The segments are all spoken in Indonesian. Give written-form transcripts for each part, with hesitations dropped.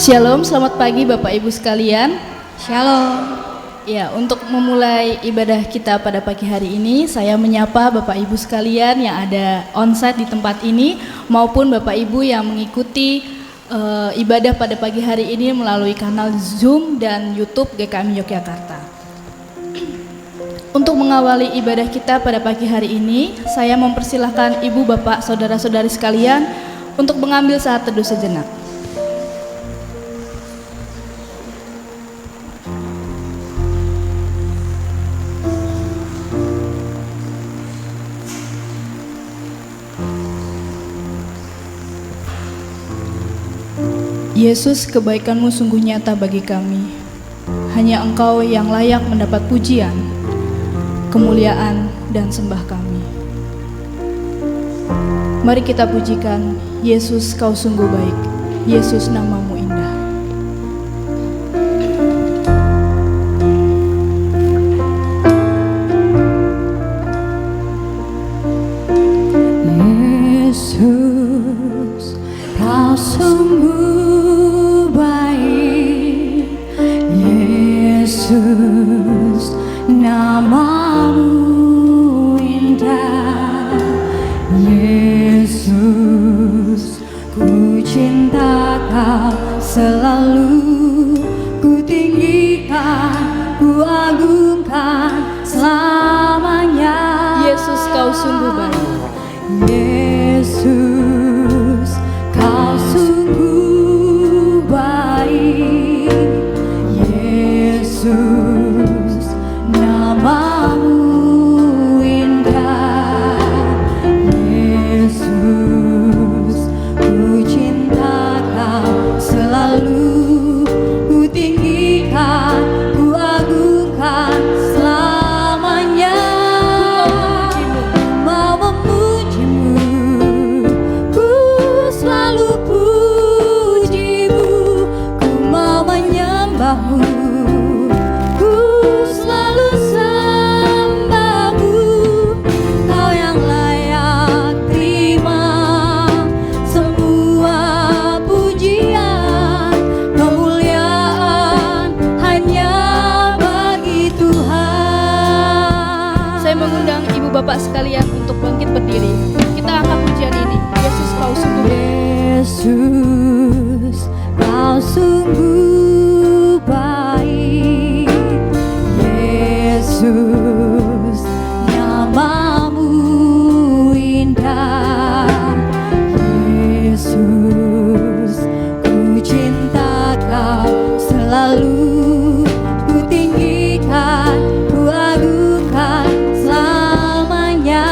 Shalom, selamat pagi Bapak Ibu sekalian. Shalom. Ya, untuk memulai ibadah kita pada pagi hari ini, saya menyapa Bapak Ibu sekalian yang ada onsite di tempat ini maupun Bapak Ibu yang mengikuti ibadah pada pagi hari ini melalui kanal Zoom dan YouTube GKM Yogyakarta. Untuk mengawali ibadah kita pada pagi hari ini, saya mempersilahkan Ibu, Bapak, Saudara-saudari sekalian untuk mengambil saat teduh sejenak. Yesus, kebaikan-Mu sungguh nyata bagi kami. Hanya Engkau yang layak mendapat pujian, kemuliaan, dan sembah kami. Mari kita pujikan, Yesus, Kau sungguh baik. Yesus, nama-Mu indah. Yesus, Kau sungguh Yesus, nama-Mu indah. Yesus, ku cinta Kau selalu, ku tinggikan, ku agungkan selamanya. Yesus, Kau sungguh baik. Yesus, Kau sungguh baik. Yesus, nama-Mu indah. Yesus, ku cinta Kau selalu, ku tinggikan, ku agungkan selamanya. Mau memuji-Mu, ku selalu puji-Mu, ku mau menyembah-Mu. Bapak sekalian untuk bangkit berdiri. Kita angkat pujian ini. Yesus, Kau sungguh baik. Yesus, Kau sungguh baik. Yesus, nama-Mu indah. Yesus, ku cinta Kau selalu, ku tinggikan, ku agungkan selamanya.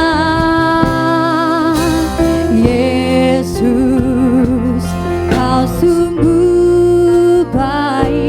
Yesus, Kau sungguh baik.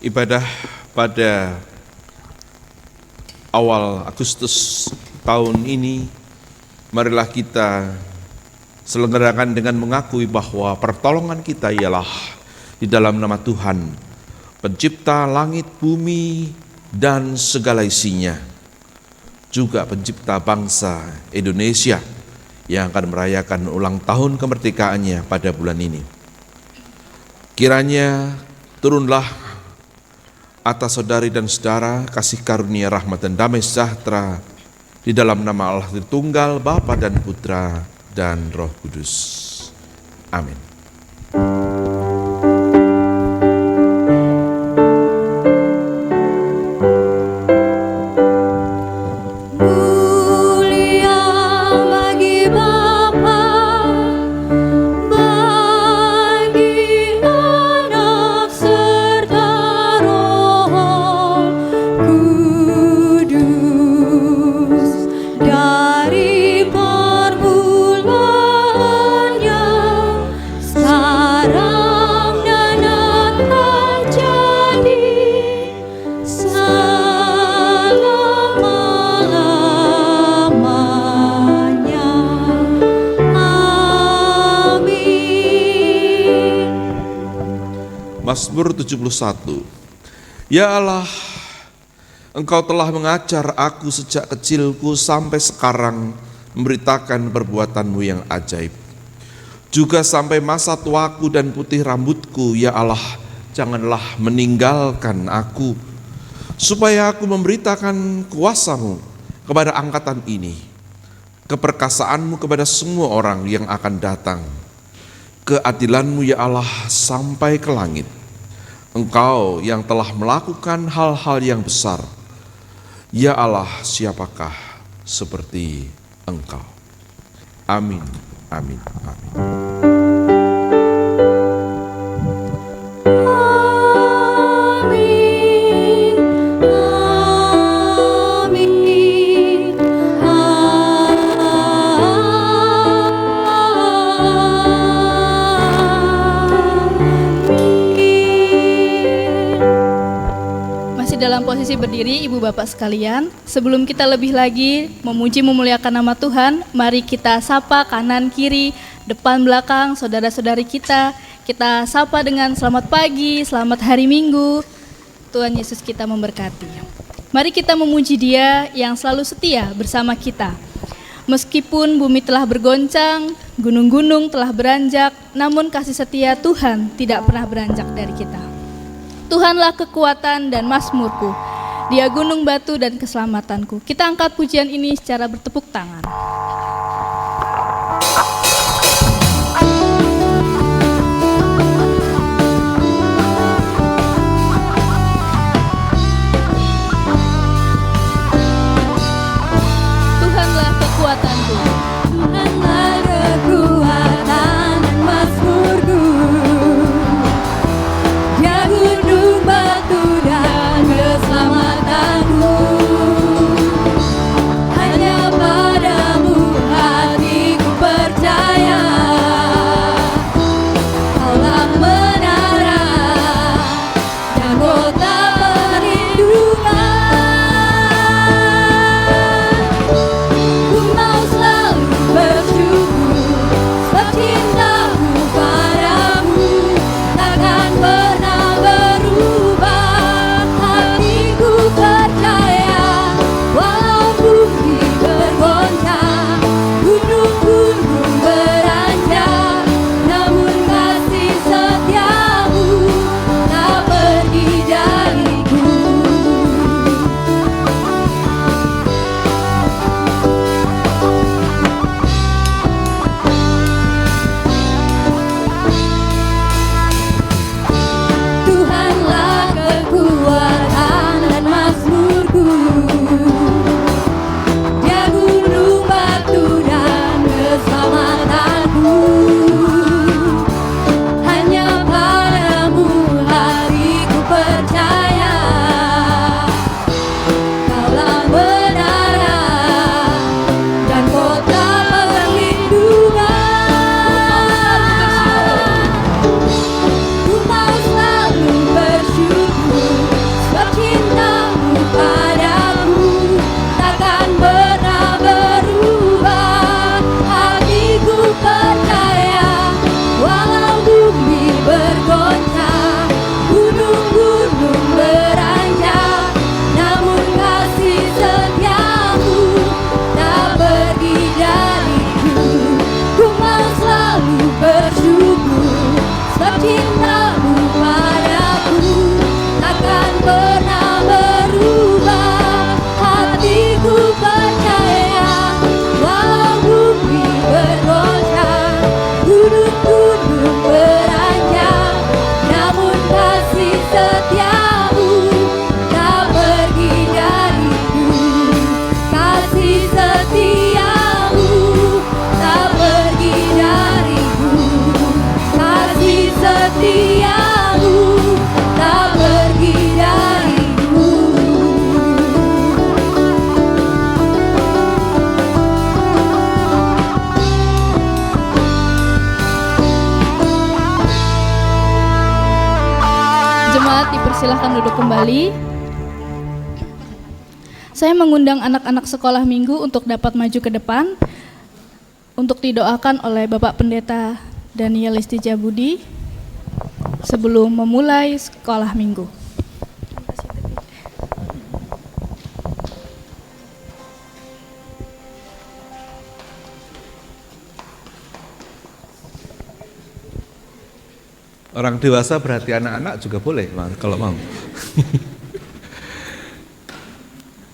ibadah pada awal Agustus tahun ini, marilah kita selenggarakan dengan mengakui bahwa pertolongan kita ialah di dalam nama Tuhan, pencipta langit, bumi, dan segala isinya, juga pencipta bangsa Indonesia yang akan merayakan ulang tahun kemerdekaannya pada bulan ini. Kiranya turunlah atas saudari dan saudara kasih karunia, rahmat, dan damai sejahtera di dalam nama Allah Tritunggal, Bapa dan Putra dan Roh Kudus. Amin. Mazmur 71. Ya Allah, Engkau telah mengajar aku sejak kecilku sampai sekarang, memberitakan perbuatan-Mu yang ajaib. Juga sampai masa tuaku dan putih rambutku, ya Allah, janganlah meninggalkan aku, supaya aku memberitakan kuasa-Mu kepada angkatan ini, keperkasaan-Mu kepada semua orang yang akan datang. Keadilan-Mu ya Allah sampai ke langit. Engkau yang telah melakukan hal-hal yang besar. Ya Allah, siapakah seperti Engkau? Amin, amin, amin. Dalam posisi berdiri, ibu bapak sekalian, sebelum kita lebih lagi memuji memuliakan nama Tuhan, mari kita sapa kanan kiri, depan belakang, saudara-saudari kita. Kita sapa dengan selamat pagi, selamat hari Minggu. Tuhan Yesus kita memberkati. Mari kita memuji Dia yang selalu setia bersama kita. Meskipun bumi telah bergoncang, gunung-gunung telah beranjak, namun kasih setia Tuhan tidak pernah beranjak dari kita. Tuhanlah kekuatan dan mazmurku, Dia gunung batu dan keselamatanku. Kita angkat pujian ini secara bertepuk tangan. Tuhanlah kekuatanku, Tuhanlah kekuatan dan mazmurku. Dia gunung batu dan keselamatanku. Hanya padamu Jemaat dipersilahkan duduk kembali. Saya mengundang anak-anak sekolah minggu untuk dapat maju ke depan untuk didoakan oleh Bapak Pendeta Daniel Istijabudi sebelum memulai sekolah minggu. Orang dewasa berarti anak-anak juga boleh kalau mau.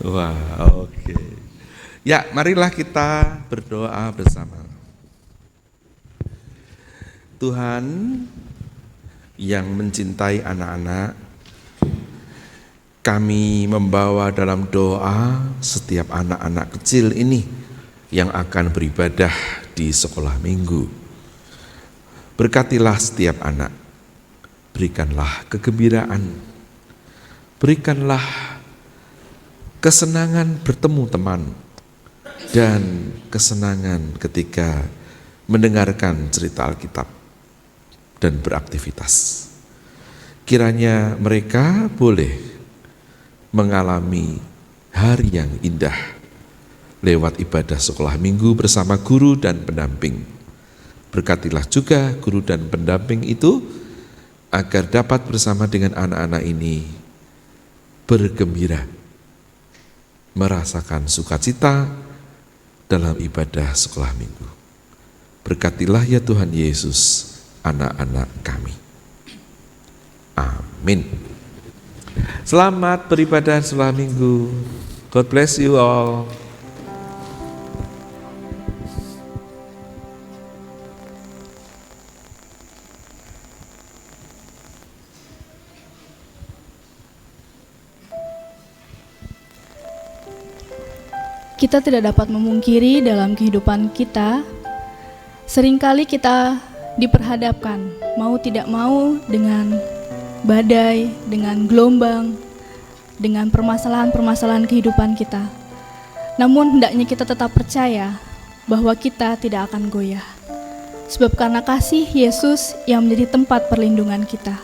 Wah, oke. Ya, marilah kita berdoa bersama. Tuhan yang mencintai anak-anak, kami membawa dalam doa setiap anak-anak kecil ini yang akan beribadah di sekolah minggu. Berkatilah setiap anak, berikanlah kegembiraan, berikanlah kesenangan bertemu teman, dan kesenangan ketika mendengarkan cerita Alkitab dan beraktivitas. Kiranya mereka boleh mengalami hari yang indah lewat ibadah sekolah minggu bersama guru dan pendamping. Berkatilah juga guru dan pendamping itu agar dapat bersama dengan anak-anak ini bergembira, merasakan sukacita dalam ibadah sekolah minggu. Berkatilah ya Tuhan Yesus anak-anak kami. Amin. Selamat beribadah sekolah minggu. God bless you all. Kita tidak dapat memungkiri dalam kehidupan kita, seringkali kita diperhadapkan, mau tidak mau, dengan badai, dengan gelombang, dengan permasalahan-permasalahan kehidupan kita. Namun hendaknya kita tetap percaya bahwa kita tidak akan goyah. Sebab karena kasih Yesus yang menjadi tempat perlindungan kita,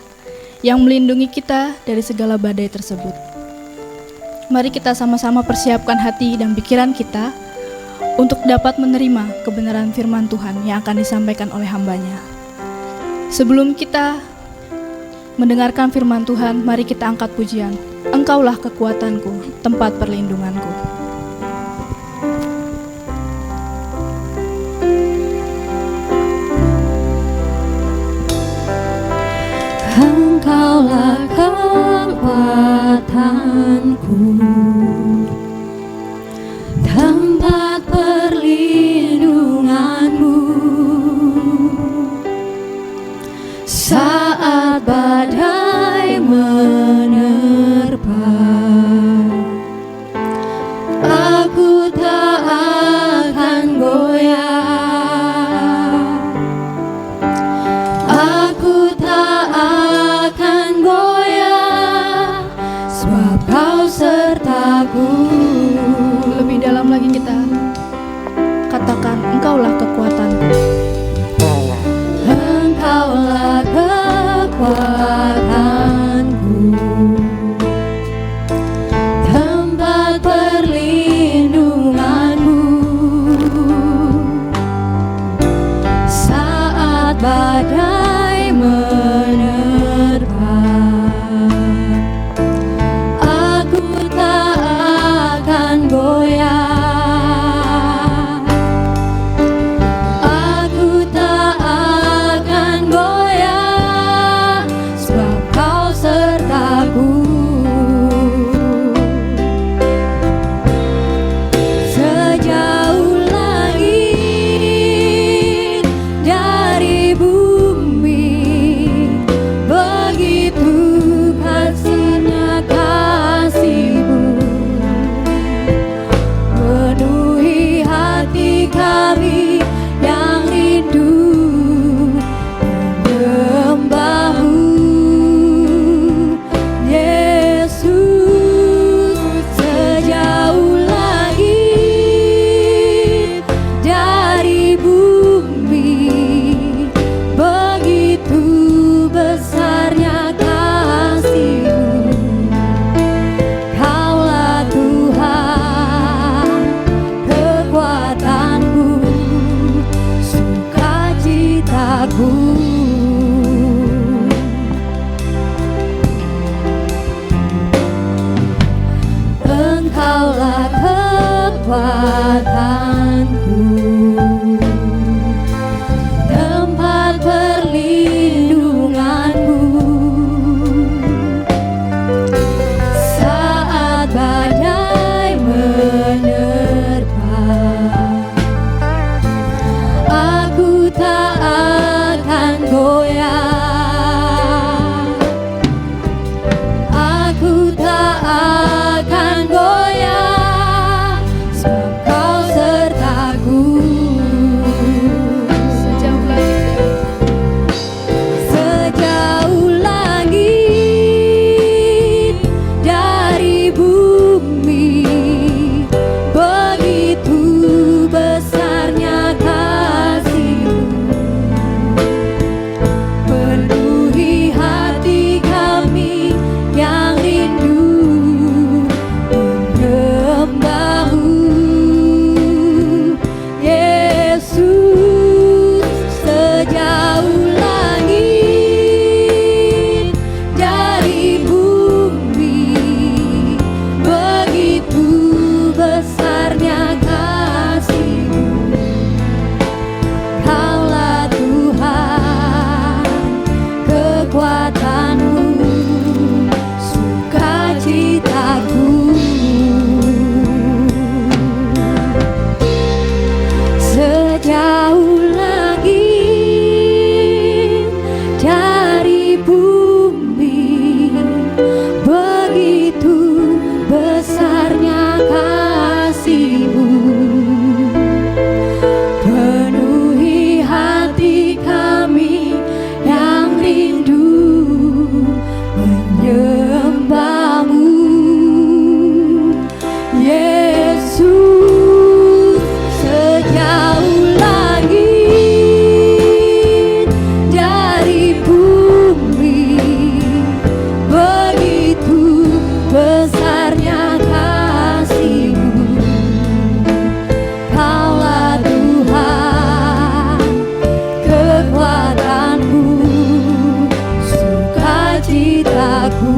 yang melindungi kita dari segala badai tersebut. Mari kita sama-sama persiapkan hati dan pikiran kita untuk dapat menerima kebenaran firman Tuhan yang akan disampaikan oleh hamba-Nya. Sebelum kita mendengarkan firman Tuhan, mari kita angkat pujian. Engkaulah kekuatanku, tempat perlindunganku. Engkaulah kekuatanku, tempat perlindunganku. Saat badai menerpa, aku tak akan goyah. Aku tak akan goyah, sebab Kau sertaku. Lebih dalam lagi kita katakan, Engkaulah kekuatanku. Engkaulah kekuatanku, tempat perlindunganku. Saat badai menerpa, aku tak akan goyah. Aku tak akan goyah, sebab Kau sertaku. Sejauh langit dari bumi, tak akan goyah. Aku tak akan goyah, sebab Kau sertaku. Sejauh Sejauh langit dari bumi, begitu besarnya kasih-Mu. Penuhi hati kami yang rindu menyembah-Mu, Yesus. Sejauh langit dari bumi, begitu besarnya kasih-Mu. Kaulah Tuhan, kekuatan-Mu, sukacitaku. Sejauh langit dari bumi, begitu besarnya kasih-Mu. Penuhi hati kami yang rindu menyembah-Mu, Yesus. Sejauh langit dari bumi, begitu besarnya kasih-Mu. Kaulah Tuhan, kekuatan-Mu, sukacitaku.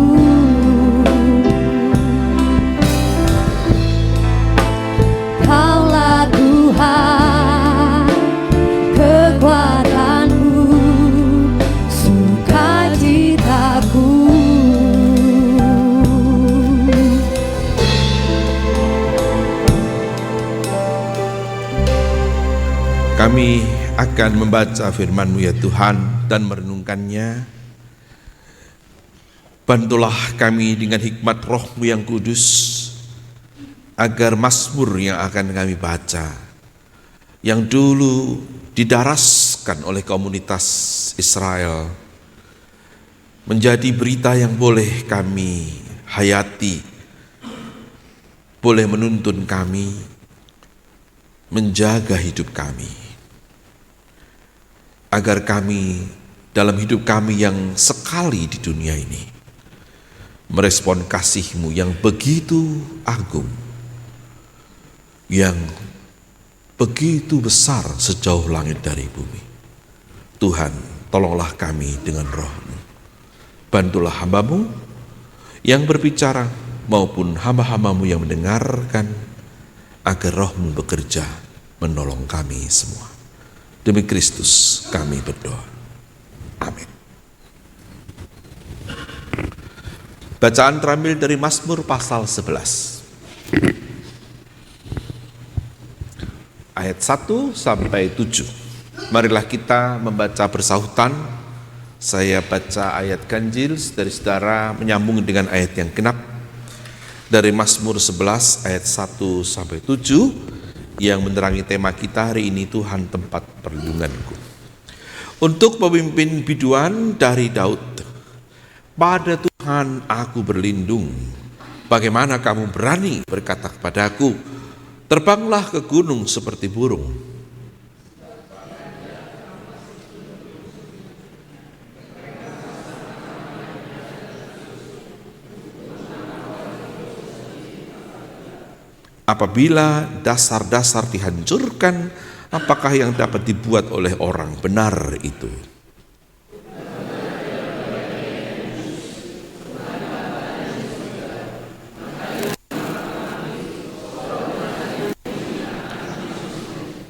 Kaulah Tuhan, kekuatan-Mu, sukacitaku. Kami akan membaca firman-Mu ya Tuhan dan merenungkannya. Bantulah kami dengan hikmat Roh-Mu yang kudus, agar mazmur yang akan kami baca, yang dulu didaraskan oleh komunitas Israel, menjadi berita yang boleh kami hayati, boleh menuntun kami, menjaga hidup kami, agar kami dalam hidup kami yang sekali di dunia ini merespon kasih-Mu yang begitu agung, yang begitu besar sejauh langit dari bumi. Tuhan, tolonglah kami dengan Roh-Mu. Bantulah hamba-Mu yang berbicara maupun hamba-hamba-Mu yang mendengarkan, agar Roh-Mu bekerja menolong kami semua. Demi Kristus kami berdoa. Amin. Bacaan terambil dari Mazmur pasal 11. Ayat 1 sampai 7. Marilah kita membaca bersahutan. Saya baca ayat ganjil, saudara-saudara menyambung dengan ayat yang genap dari Mazmur 11 ayat 1 sampai 7 yang menerangi tema kita hari ini, Tuhan tempat perlindunganku. Untuk pemimpin biduan dari Daud. Pada Tuhan aku berlindung. Bagaimana kamu berani berkata kepadaku, terbanglah ke gunung seperti burung. Apabila dasar-dasar dihancurkan, apakah yang dapat dibuat oleh orang benar itu?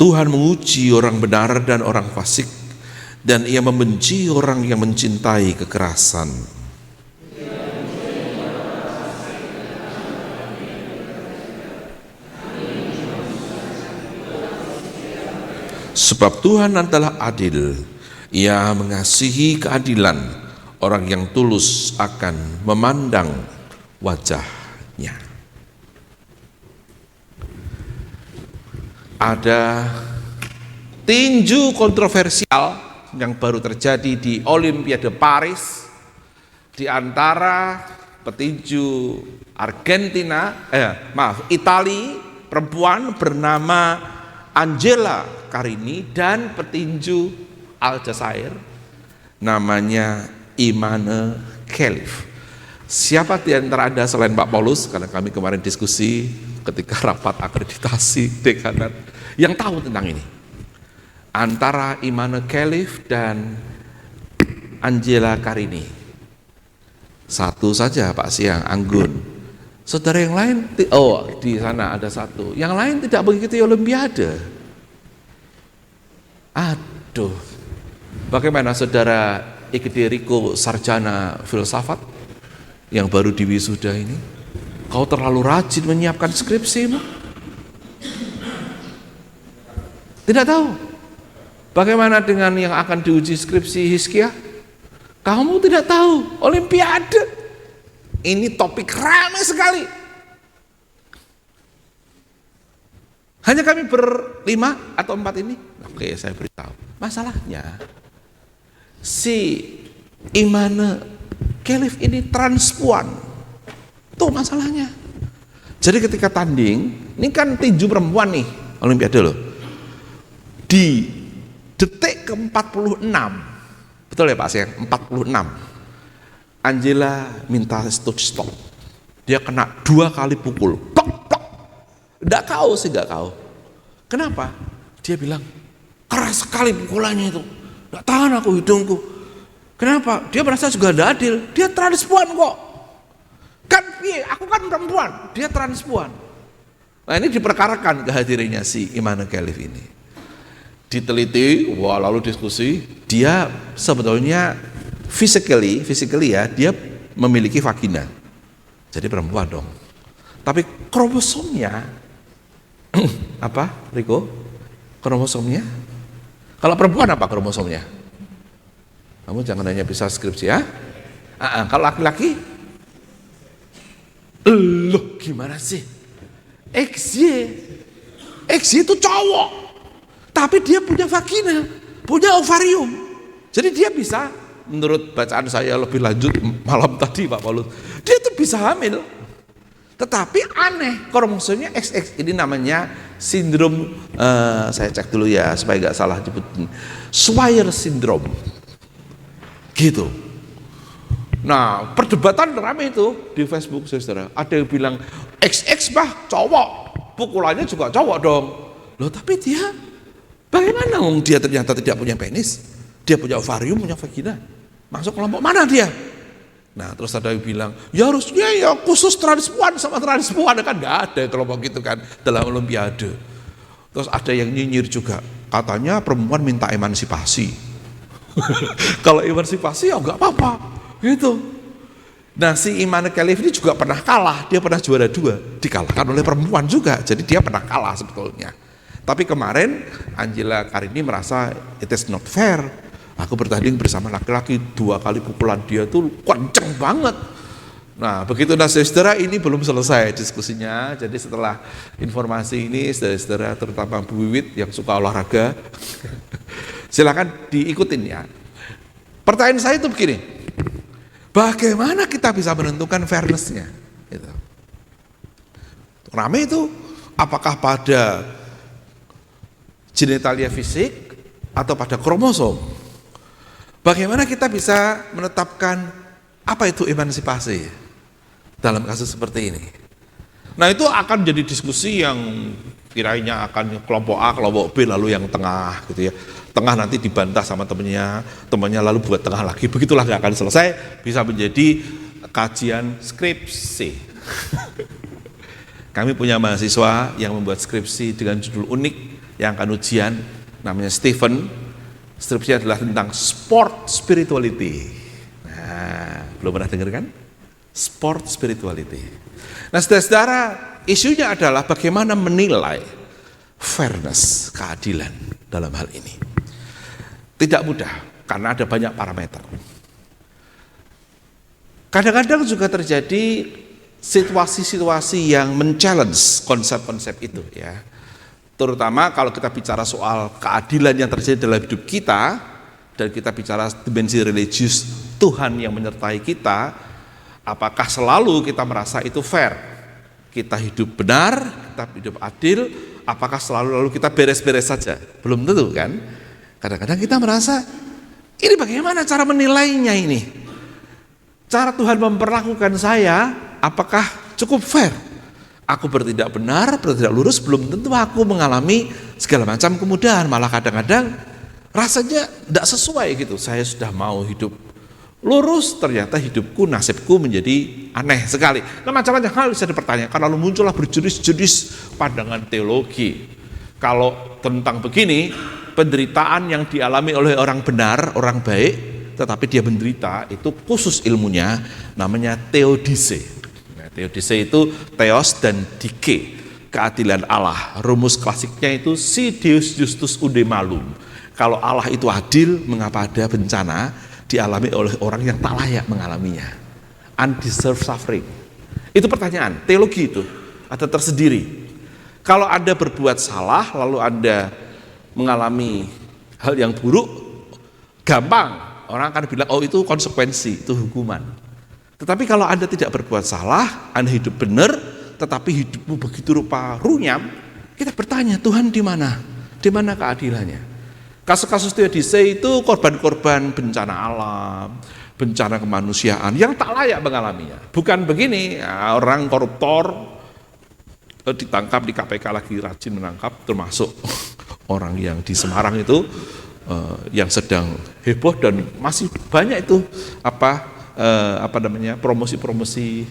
Tuhan menguji orang benar dan orang fasik, dan Ia membenci orang yang mencintai kekerasan. Sebab Tuhan adalah adil, Ia mengasihi keadilan, orang yang tulus akan memandang wajahnya. Ada tinju kontroversial yang baru terjadi di Olimpiade Paris di antara petinju Italia, perempuan bernama Angela Carini, dan petinju Aljazair namanya Imane Khelif. Siapa di antara Anda selain Pak Paulus, karena kami kemarin diskusi ketika rapat akreditasi dekanat, yang tahu tentang ini? Antara Imane Khelif dan Angela Carini. Satu saja Pak Siang, Anggun. Saudara yang lain, di sana ada satu. Yang lain tidak mengikuti Olimpiade. Aduh, bagaimana saudara Igede Riko, sarjana filsafat yang baru diwisuda ini? Kau terlalu rajin menyiapkan skripsimu. Tidak tahu. Bagaimana dengan yang akan diuji skripsi Hizkia? Kamu tidak tahu, Olimpiade. Ini topik ramai sekali. Hanya kami berlima atau empat ini. Oke, saya beritahu. Masalahnya, si Imane Khelif ini transpuan. Itu masalahnya. Jadi ketika tanding, ini kan tinju perempuan nih, Olimpiade loh. Di detik ke-46, betul ya Pak Siang? 46. Angela minta stop. Dia kena 2 kali pukul. Tok. Enggak kau sih, enggak kau. Kenapa? Dia bilang, keras sekali pukulannya itu. Enggak tahan aku hidungku. Kenapa? Dia merasa juga tidak adil. Dia transpuan kok. Kan, aku kan perempuan. Dia transpuan. Nah ini diperkarakan kehadirannya si Imane Khelif ini. Diteliti, lalu diskusi. Dia sebetulnya physically ya, dia memiliki vagina. Jadi perempuan dong. Tapi kromosomnya apa, Riko? Kromosomnya? Kalau perempuan apa kromosomnya? Kamu jangan hanya bisa skripsi ya. Kalau laki-laki? Loh, gimana sih? XY itu cowok. Tapi dia punya vagina, punya ovarium. Jadi dia bisa, menurut bacaan saya lebih lanjut malam tadi Pak Paulus, dia tuh bisa hamil. Tetapi aneh, kromosomnya XX. Ini namanya sindrom, saya cek dulu ya supaya nggak salah nyebut, Swyer syndrome. Gitu. Nah, perdebatan ramai itu di Facebook, saudara. Ada yang bilang XX cowok, pukulannya juga cowok dong. Loh, tapi dia bagaimana? Dia ternyata tidak punya penis, dia punya ovarium, punya vagina. Masuk kelompok mana dia? Nah, terus ada yang bilang, ya harusnya ya khusus transpuan sama transpuan, kan nggak ada kelompok gitu kan dalam Olimpiade. Terus ada yang nyinyir juga, katanya perempuan minta emansipasi. Kalau emansipasi ya nggak apa-apa, gitu. Nah, si Imane Khelif ini juga pernah kalah, dia pernah juara 2, dikalahkan oleh perempuan juga, jadi dia pernah kalah sebetulnya. Tapi kemarin Angela Carini merasa it is not fair. Aku bertanding bersama laki-laki, 2 kali pukulan dia tuh kenceng banget. Nah, begitu saudara, ini belum selesai diskusinya. Jadi setelah informasi ini, saudara-saudara terutama Bu Wiwit yang suka olahraga, silakan diikutin ya. Pertanyaan saya itu begini, bagaimana kita bisa menentukan fairness-nya? Gitu. Rame itu, apakah pada genitalia fisik atau pada kromosom? Bagaimana kita bisa menetapkan apa itu emansipasi dalam kasus seperti ini? Nah, itu akan jadi diskusi yang kiranya akan kelompok A, kelompok B, lalu yang tengah gitu ya. Tengah nanti dibantah sama temannya lalu buat tengah lagi. Begitulah, gak akan selesai, bisa menjadi kajian skripsi. Kami punya mahasiswa yang membuat skripsi dengan judul unik yang akan ujian, namanya Stephen. Skripsi adalah tentang sport spirituality. Nah, belum pernah dengar kan? Sport spirituality. Nah, saudara-saudara, isunya adalah bagaimana menilai fairness, keadilan dalam hal ini. Tidak mudah karena ada banyak parameter. Kadang-kadang juga terjadi situasi-situasi yang men-challenge konsep-konsep itu ya. Terutama kalau kita bicara soal keadilan yang terjadi dalam hidup kita dan kita bicara dimensi religius Tuhan yang menyertai kita, apakah selalu kita merasa itu fair? Kita hidup benar, kita hidup adil, apakah selalu lalu kita beres-beres saja? Belum tentu kan? Kadang-kadang kita merasa ini bagaimana cara menilainya ini? Cara Tuhan memperlakukan saya apakah cukup fair? Aku bertindak benar, bertindak lurus, belum tentu aku mengalami segala macam kemudahan. Malah kadang-kadang rasanya tidak sesuai gitu. Saya sudah mau hidup lurus, ternyata hidupku, nasibku menjadi aneh sekali. Nah, macam-macam hal bisa dipertanyakan, lalu muncullah berjenis-jenis pandangan teologi. Kalau tentang begini, penderitaan yang dialami oleh orang benar, orang baik, tetapi dia menderita, itu khusus ilmunya, namanya theodice. Nah, theodice itu theos dan dike, keadilan Allah. Rumus klasiknya itu si Deus justus unde malum. Kalau Allah itu adil, mengapa ada bencana dialami oleh orang yang tak layak mengalaminya? Undeserved suffering. Itu pertanyaan, teologi itu ada tersendiri. Kalau Anda berbuat salah, lalu Anda mengalami hal yang buruk, gampang. Orang akan bilang, oh itu konsekuensi, itu hukuman. Tetapi kalau Anda tidak berbuat salah, Anda hidup benar, tetapi hidupmu begitu rupa runyam, kita bertanya, Tuhan di mana? Di mana keadilannya? Kasus-kasus theodice itu korban-korban bencana alam, bencana kemanusiaan yang tak layak mengalaminya. Bukan begini, orang koruptor ditangkap di KPK lagi rajin menangkap, termasuk orang yang di Semarang itu yang sedang heboh dan masih banyak itu promosi-promosi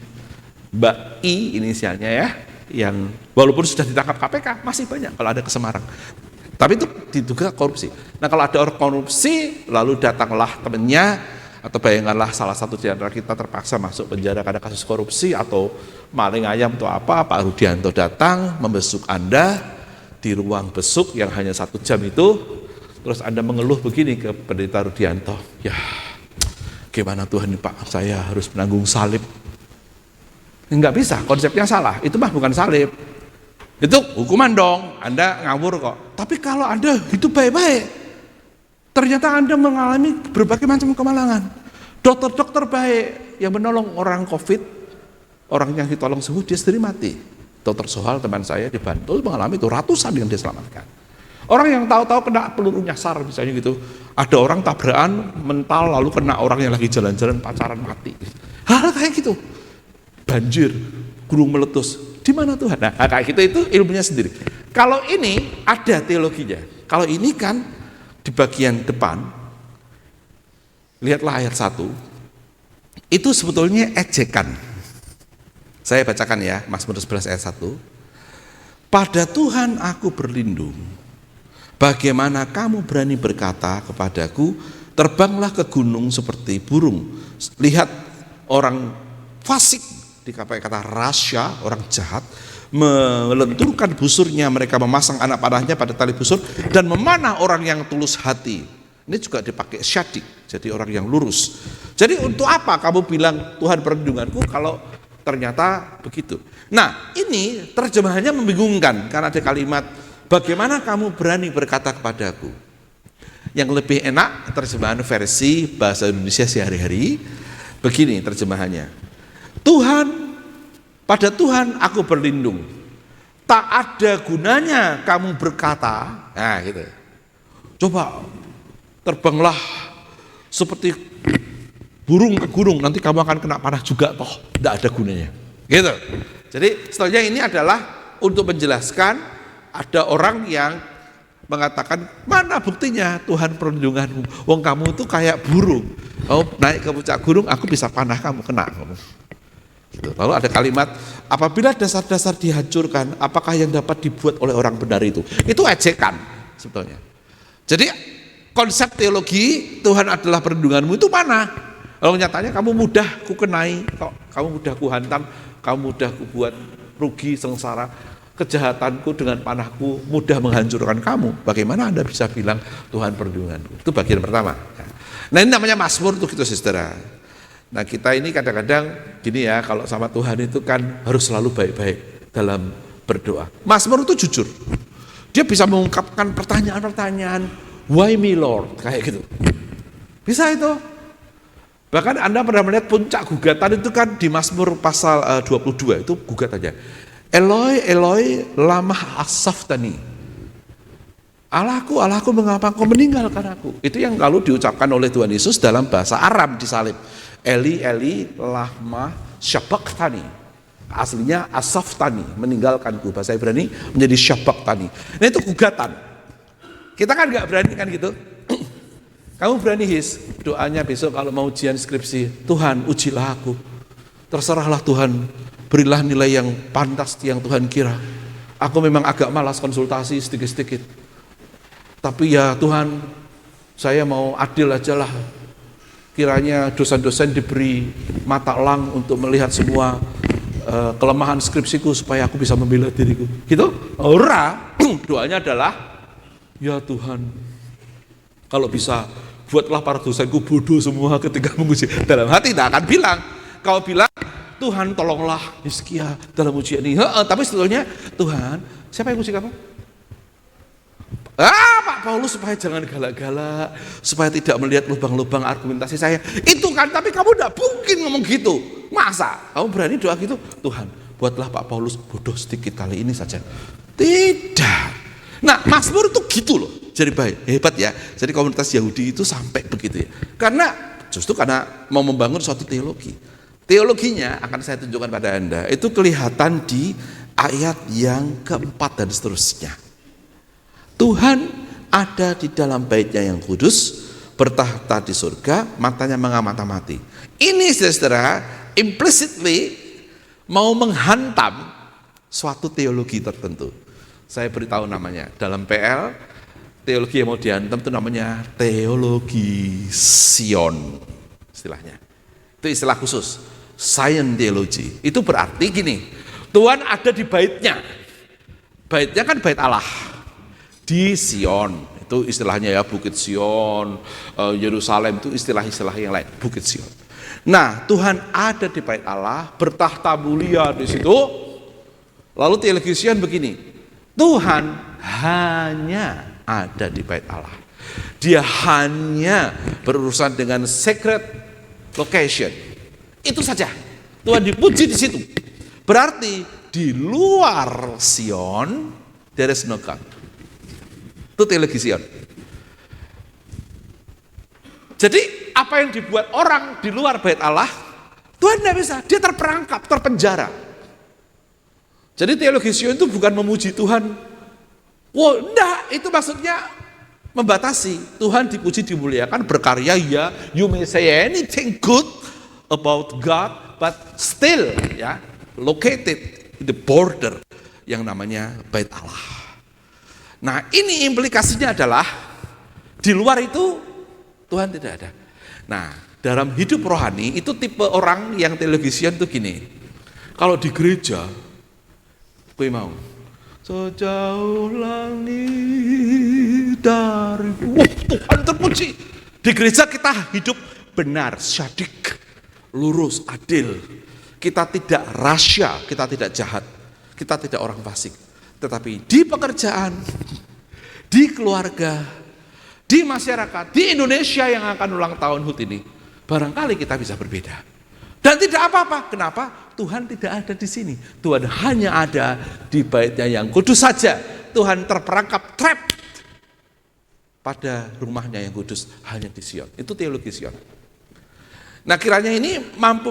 Mbak I inisialnya ya, yang walaupun sudah ditangkap KPK masih banyak kalau ada ke Semarang. Tapi itu diduga korupsi. Nah, kalau ada orang korupsi lalu datanglah temannya, atau bayangkanlah salah satu di antara kita terpaksa masuk penjara karena kasus korupsi atau maling ayam atau apa, Pak Rudianto datang membesuk Anda di ruang besuk yang hanya 1 jam itu, terus Anda mengeluh begini ke pendeta Rudianto, ya gimana Tuhan nih Pak, saya harus menanggung salib. Enggak bisa, konsepnya salah, itu mah bukan salib, itu hukuman dong, Anda ngawur kok. Tapi kalau Anda hidup baik-baik, ternyata Anda mengalami berbagai macam kemalangan. Dokter-dokter baik yang menolong orang COVID, orang yang ditolong sembuh, dia sendiri mati. Dokter Sohal teman saya di Bantul mengalami itu ratusan yang diselamatkan. Orang yang tahu-tahu kena peluru nyasar misalnya gitu, ada orang tabrakan mental lalu kena orang yang lagi jalan-jalan pacaran mati. Hal kayak gitu, banjir, gunung meletus, di mana Tuhan? Nah kayak gitu itu ilmunya sendiri. Kalau ini ada teologinya. Kalau ini kan di bagian depan, lihatlah ayat 1, itu sebetulnya ejekan. Saya bacakan ya, Mazmur 11 ayat 1. Pada Tuhan aku berlindung. Bagaimana kamu berani berkata kepadaku, terbanglah ke gunung seperti burung. Lihat orang fasik, dikata rasya, orang jahat, melenturkan busurnya, mereka memasang anak panahnya pada tali busur dan memanah orang yang tulus hati. Ini juga dipakai syadik, jadi orang yang lurus. Jadi untuk apa kamu bilang Tuhan perlindunganku kalau ternyata begitu? Nah ini terjemahannya membingungkan karena ada kalimat bagaimana kamu berani berkata kepadaku. Yang lebih enak terjemahan versi bahasa Indonesia sehari-hari begini terjemahannya, pada Tuhan aku berlindung, tak ada gunanya kamu berkata, nah gitu, coba terbanglah seperti burung ke gunung, nanti kamu akan kena panah juga, toh tidak ada gunanya gitu. Jadi setelahnya ini adalah untuk menjelaskan ada orang yang mengatakan mana buktinya Tuhan perlindunganmu, wong kamu itu kayak burung, oh naik ke puncak gunung aku bisa panah kamu kena. Lalu ada kalimat, apabila dasar-dasar dihancurkan, apakah yang dapat dibuat oleh orang benar itu? Itu ejekan sebetulnya. Jadi konsep teologi Tuhan adalah perlindunganmu itu mana? Kalau nyatanya kamu mudah ku kenai, kamu mudah ku hantam, kamu mudah ku buat rugi sengsara. kejahatanku dengan panahku mudah menghancurkan kamu, bagaimana Anda bisa bilang Tuhan perlindunganku? Itu bagian pertama. Nah ini namanya Mazmur tuh gitu saudara. Nah kita ini kadang-kadang gini ya, kalau sama Tuhan itu kan harus selalu baik-baik dalam berdoa. Mazmur itu jujur, dia bisa mengungkapkan pertanyaan-pertanyaan, why me Lord, kayak gitu. Bisa itu. Bahkan Anda pernah melihat puncak gugatan itu kan di Mazmur pasal 22, itu gugatannya. Eloi, Eloi, lama asaftani. Allahku, Allahku, mengapa kau meninggalkan aku? Itu yang lalu diucapkan oleh Tuhan Yesus dalam bahasa Aram di salib. Eli, Eli, lama syabaktani. Aslinya asaftani, meninggalkanku. Bahasa Ibrani menjadi syabaktani. Nah itu gugatan. Kita kan nggak berani kan gitu. Kamu berani doanya besok kalau mau ujian skripsi, Tuhan ujilah aku. Terserahlah Tuhan, berilah nilai yang pantas yang Tuhan kira. Aku memang agak malas konsultasi sedikit-sedikit. Tapi ya Tuhan, saya mau adil aja lah. Kiranya dosen-dosen diberi mata elang untuk melihat semua kelemahan skripsiku supaya aku bisa membela diriku. Gitu? Ora, doanya adalah, ya Tuhan, kalau bisa buatlah para dosenku bodoh semua ketika menguji. Dalam hati tidak akan bilang. Kau bilang, Tuhan tolonglah Hizkia dalam ujian ini. Tapi sebetulnya, Tuhan, siapa yang uji kamu? Pak Paulus supaya jangan galak-galak, supaya tidak melihat lubang-lubang argumentasi saya. Itu kan, tapi kamu tidak mungkin ngomong gitu. Masa? Kamu berani doa gitu? Tuhan, buatlah Pak Paulus bodoh sedikit kali ini saja. Tidak. Nah, Mazmur itu gitu loh. Jadi baik, hebat ya. Jadi komunitas Yahudi itu sampai begitu ya. Justru karena mau membangun suatu teologi. Teologinya akan saya tunjukkan pada Anda. Itu kelihatan di ayat yang keempat dan seterusnya. Tuhan ada di dalam baitnya yang kudus, bertahta di surga, matanya mengamati. Ini saudara, implicitly mau menghantam suatu teologi tertentu. Saya beritahu namanya, dalam PL, teologi yang mau dihantam itu namanya teologi Sion, istilahnya. Itu istilah khusus, science theology. Itu berarti gini, Tuhan ada di baitnya. Baitnya kan bait Allah di Sion. Itu istilahnya ya, Bukit Sion, Yerusalem itu istilah-istilah yang lain, Bukit Sion. Nah, Tuhan ada di bait Allah, bertahta mulia di situ. Lalu teologi Sion begini, Tuhan hanya ada di bait Allah. Dia hanya berurusan dengan sacred location. Itu saja. Tuhan dipuji di situ. Berarti di luar Sion there is no God. Itu teologi Sion. Jadi apa yang dibuat orang di luar bait Allah, Tuhan tidak bisa. Dia terperangkap, terpenjara. Jadi teologi Sion itu bukan memuji Tuhan. Wah, enggak, itu maksudnya membatasi. Tuhan dipuji, dimuliakan, berkarya ya. You may say anything good about God, but still ya, located in the border yang namanya bait Allah. Nah, ini implikasinya adalah di luar itu Tuhan tidak ada. Nah, dalam hidup rohani itu tipe orang yang teologi Sion itu gini. Kalau di gereja, gue mau sejauh langit dari Tuhan terpuji. Di gereja kita hidup benar, syadik, lurus, adil. Kita tidak rasya, kita tidak jahat, kita tidak orang fasik. Tetapi di pekerjaan, di keluarga, di masyarakat, di Indonesia yang akan ulang tahun HUT ini, barangkali kita bisa berbeda. Dan tidak apa-apa. Kenapa? Tuhan tidak ada di sini. Tuhan hanya ada di baitnya yang kudus saja. Tuhan terperangkap, trapped pada rumahnya yang kudus, hanya di Sion. Itu teologi Sion. Nah, kiranya ini mampu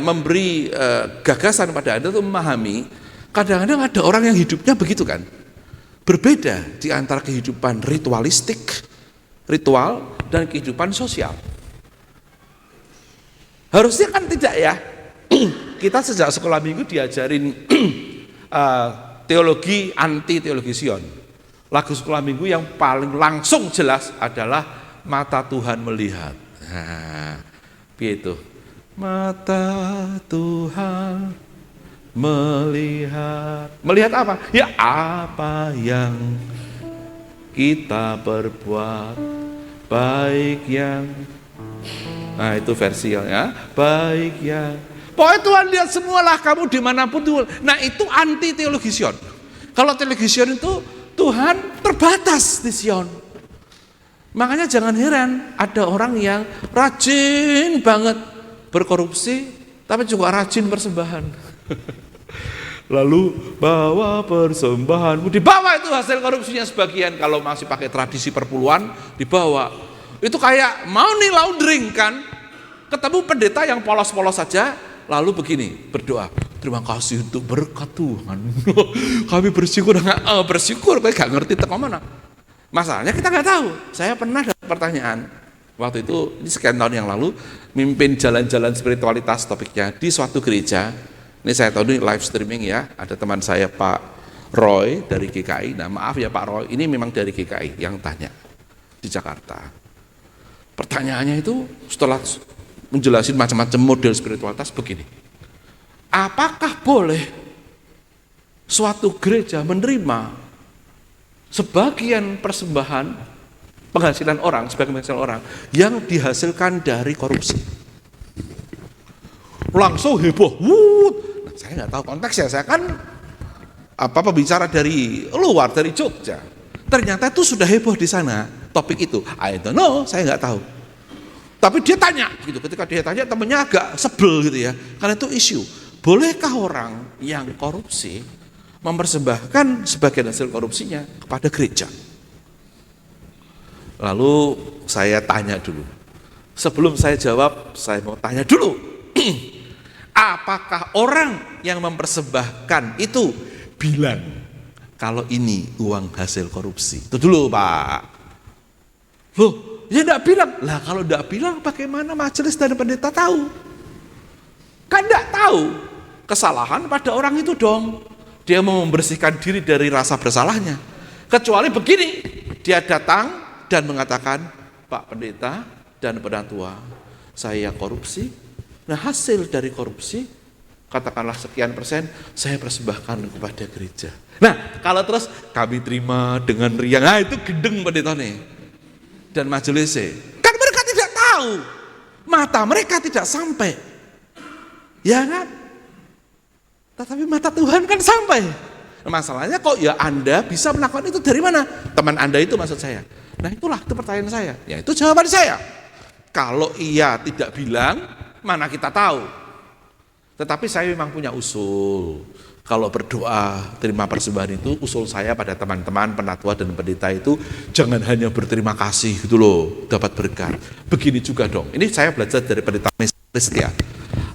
memberi gagasan pada Anda untuk memahami. Kadang-kadang ada orang yang hidupnya begitu kan, berbeda di antara kehidupan ritualistik, ritual, dan kehidupan sosial. Harusnya kan tidak ya. Kita sejak sekolah minggu diajarin teologi anti teologi Sion. Lagu sekolah minggu yang paling langsung jelas adalah mata Tuhan melihat. Nah, begitu. Mata Tuhan Melihat apa? Ya apa yang kita perbuat, baik yang, nah itu versi ya, baik yang, pokoknya Tuhan lihat semualah kamu dimanapun Tuhan. Nah itu anti teologi Sion. Kalau teologi Sion itu Tuhan terbatas di Sion. Makanya jangan heran ada orang yang rajin banget berkorupsi, tapi juga rajin persembahan. Lalu bawa persembahanmu, dibawa itu hasil korupsinya sebagian. Kalau masih pakai tradisi perpuluhan, dibawa. Itu kayak money laundering kan. Ketemu pendeta yang polos-polos saja, lalu begini, berdoa, terima kasih untuk berkat Tuhan. Kami bersyukur, bersyukur, kayak gak ngerti teko mana. Masalahnya kita gak tahu. Saya pernah dapat pertanyaan, waktu itu, ini sekian tahun yang lalu, mimpin jalan-jalan spiritualitas topiknya di suatu gereja. Ini saya tahu ini live streaming ya, ada teman saya Pak Roy dari GKI. Nah maaf ya Pak Roy, ini memang dari GKI yang tanya di Jakarta. Pertanyaannya itu setelah menjelasin macam-macam model spiritualitas begini. Apakah boleh suatu gereja menerima sebagian persembahan penghasilan orang, sebagian penghasilan orang yang dihasilkan dari korupsi? Langsung heboh, Nah, saya nggak tahu konteksnya, saya kan pembicara dari luar, dari Jogja. Ternyata itu sudah heboh di sana, topik itu. I don't know, saya nggak tahu. Tapi dia tanya, gitu. Ketika dia tanya, temennya agak sebel gitu ya, karena itu isu. Bolehkah orang yang korupsi mempersembahkan sebagian hasil korupsinya kepada gereja? Lalu saya tanya dulu. Sebelum saya jawab, saya mau tanya dulu. Apakah orang yang mempersembahkan itu bilang kalau ini uang hasil korupsi? Itu dulu Pak. Loh, ya enggak bilang. Lah kalau enggak bilang bagaimana majelis dan pendeta tahu? Kan enggak tahu. Kesalahan pada orang itu dong. Dia mau membersihkan diri dari rasa bersalahnya. Kecuali begini, dia datang dan mengatakan, Pak Pendeta dan Penatua, saya korupsi. Nah hasil dari korupsi, katakanlah sekian persen, saya persembahkan kepada gereja. Nah kalau terus kami terima dengan riang, nah itu gendeng pendeta nih. Dan majelisnya, kan mereka tidak tahu, mata mereka tidak sampai, ya kan? Tetapi mata Tuhan kan sampai. Nah, masalahnya kok ya Anda bisa melakukan itu dari mana? Teman Anda itu maksud saya. Nah itulah itu pertanyaan saya, ya itu jawaban saya. Kalau ia tidak bilang, mana kita tahu. Tetapi saya memang punya usul. Kalau berdoa terima persembahan itu, usul saya pada teman-teman penatua dan pendeta itu jangan hanya berterima kasih gitu loh, dapat berkat. Begini juga dong. Ini saya belajar dari pendeta Mestia.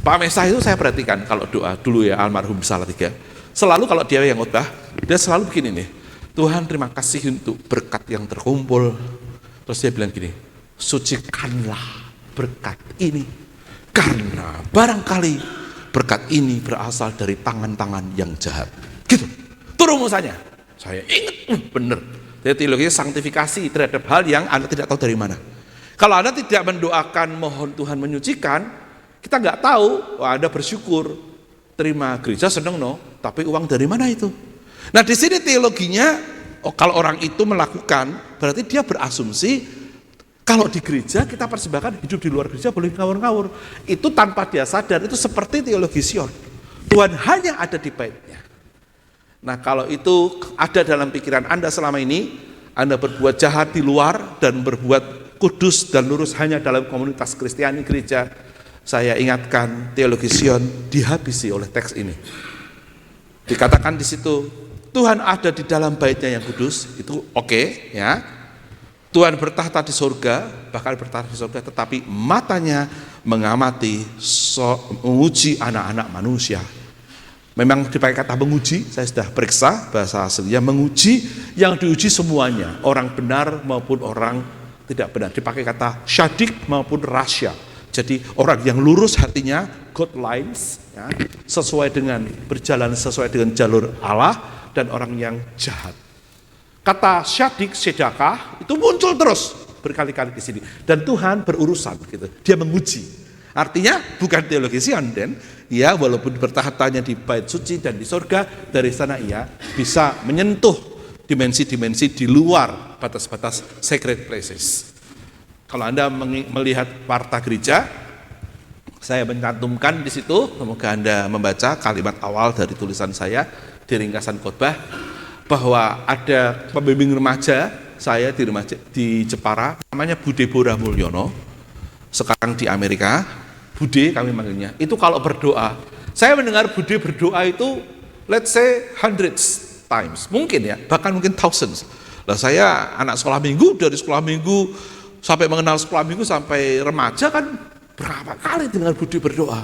Pak Mesa itu saya perhatikan kalau doa dulu ya, almarhum Salatiga. Selalu kalau dia yang khotbah, dia selalu begini nih. Tuhan terima kasih untuk berkat yang terkumpul. Terus dia bilang gini, sucikanlah berkat ini. Karena barangkali berkat ini berasal dari tangan-tangan yang jahat. Gitu. Itu rumusannya. Saya ingat, benar. Jadi teologinya sanktifikasi terhadap hal yang Anda tidak tahu dari mana. Kalau Anda tidak mendoakan mohon Tuhan menyucikan, kita nggak tahu, Anda bersyukur. Terima gereja seneng no, tapi uang dari mana itu? Nah di sini teologinya, kalau orang itu melakukan, berarti dia berasumsi kalau di gereja kita persembahkan, hidup di luar gereja boleh ngawur-ngawur. Itu tanpa dia sadar, itu seperti teologi Sion. Tuhan hanya ada di baitnya. Nah kalau itu ada dalam pikiran Anda selama ini, Anda berbuat jahat di luar dan berbuat kudus dan lurus hanya dalam komunitas Kristiani gereja, saya ingatkan teologi Sion dihabisi oleh teks ini. Dikatakan di situ, Tuhan ada di dalam baitnya yang kudus, itu oke, ya. Tuhan bertahta di surga, bahkan bertahta di surga, tetapi matanya mengamati, menguji anak-anak manusia. Memang dipakai kata menguji, saya sudah periksa bahasa aslinya menguji, yang diuji semuanya, orang benar maupun orang tidak benar. Dipakai kata syadik maupun rasya. Jadi orang yang lurus hatinya, God lines, ya, sesuai dengan berjalan sesuai dengan jalur Allah, dan orang yang jahat. Kata syadik, sedekah itu muncul terus berkali-kali di sini, dan Tuhan berurusan gitu. Dia menguji. Artinya bukan teologi sinden, ya walaupun bertahatannya di bait suci dan di surga, dari sana ia bisa menyentuh dimensi-dimensi di luar batas-batas sacred places. Kalau Anda melihat warta gereja, saya mencantumkan di situ, semoga Anda membaca kalimat awal dari tulisan saya di ringkasan khotbah, bahwa ada pembimbing remaja saya di Jepara, namanya Bude Bora Mulyono, sekarang di Amerika. Bude kami manggilnya, itu kalau berdoa, saya mendengar Bude berdoa itu let's say hundreds times, mungkin ya, bahkan mungkin thousands. Lah saya anak sekolah minggu, dari sekolah minggu sampai mengenal sekolah minggu sampai remaja kan berapa kali dengar Bude berdoa.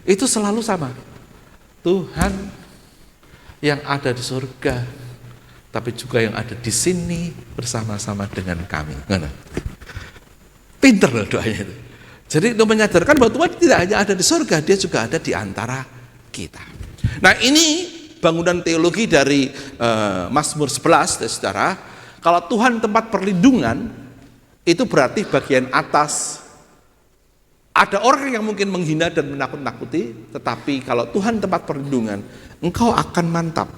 Itu selalu sama, Tuhan yang ada di surga, tapi juga yang ada di sini bersama-sama dengan kami. Pinter loh doanya itu. Jadi itu menyadarkan bahwa Tuhan tidak hanya ada di surga, dia juga ada di antara kita. Nah ini bangunan teologi dari Mazmur 11, saudara. Kalau Tuhan tempat perlindungan, itu berarti bagian atas. Ada orang yang mungkin menghina dan menakut-nakuti, tetapi kalau Tuhan tempat perlindungan, engkau akan mantap.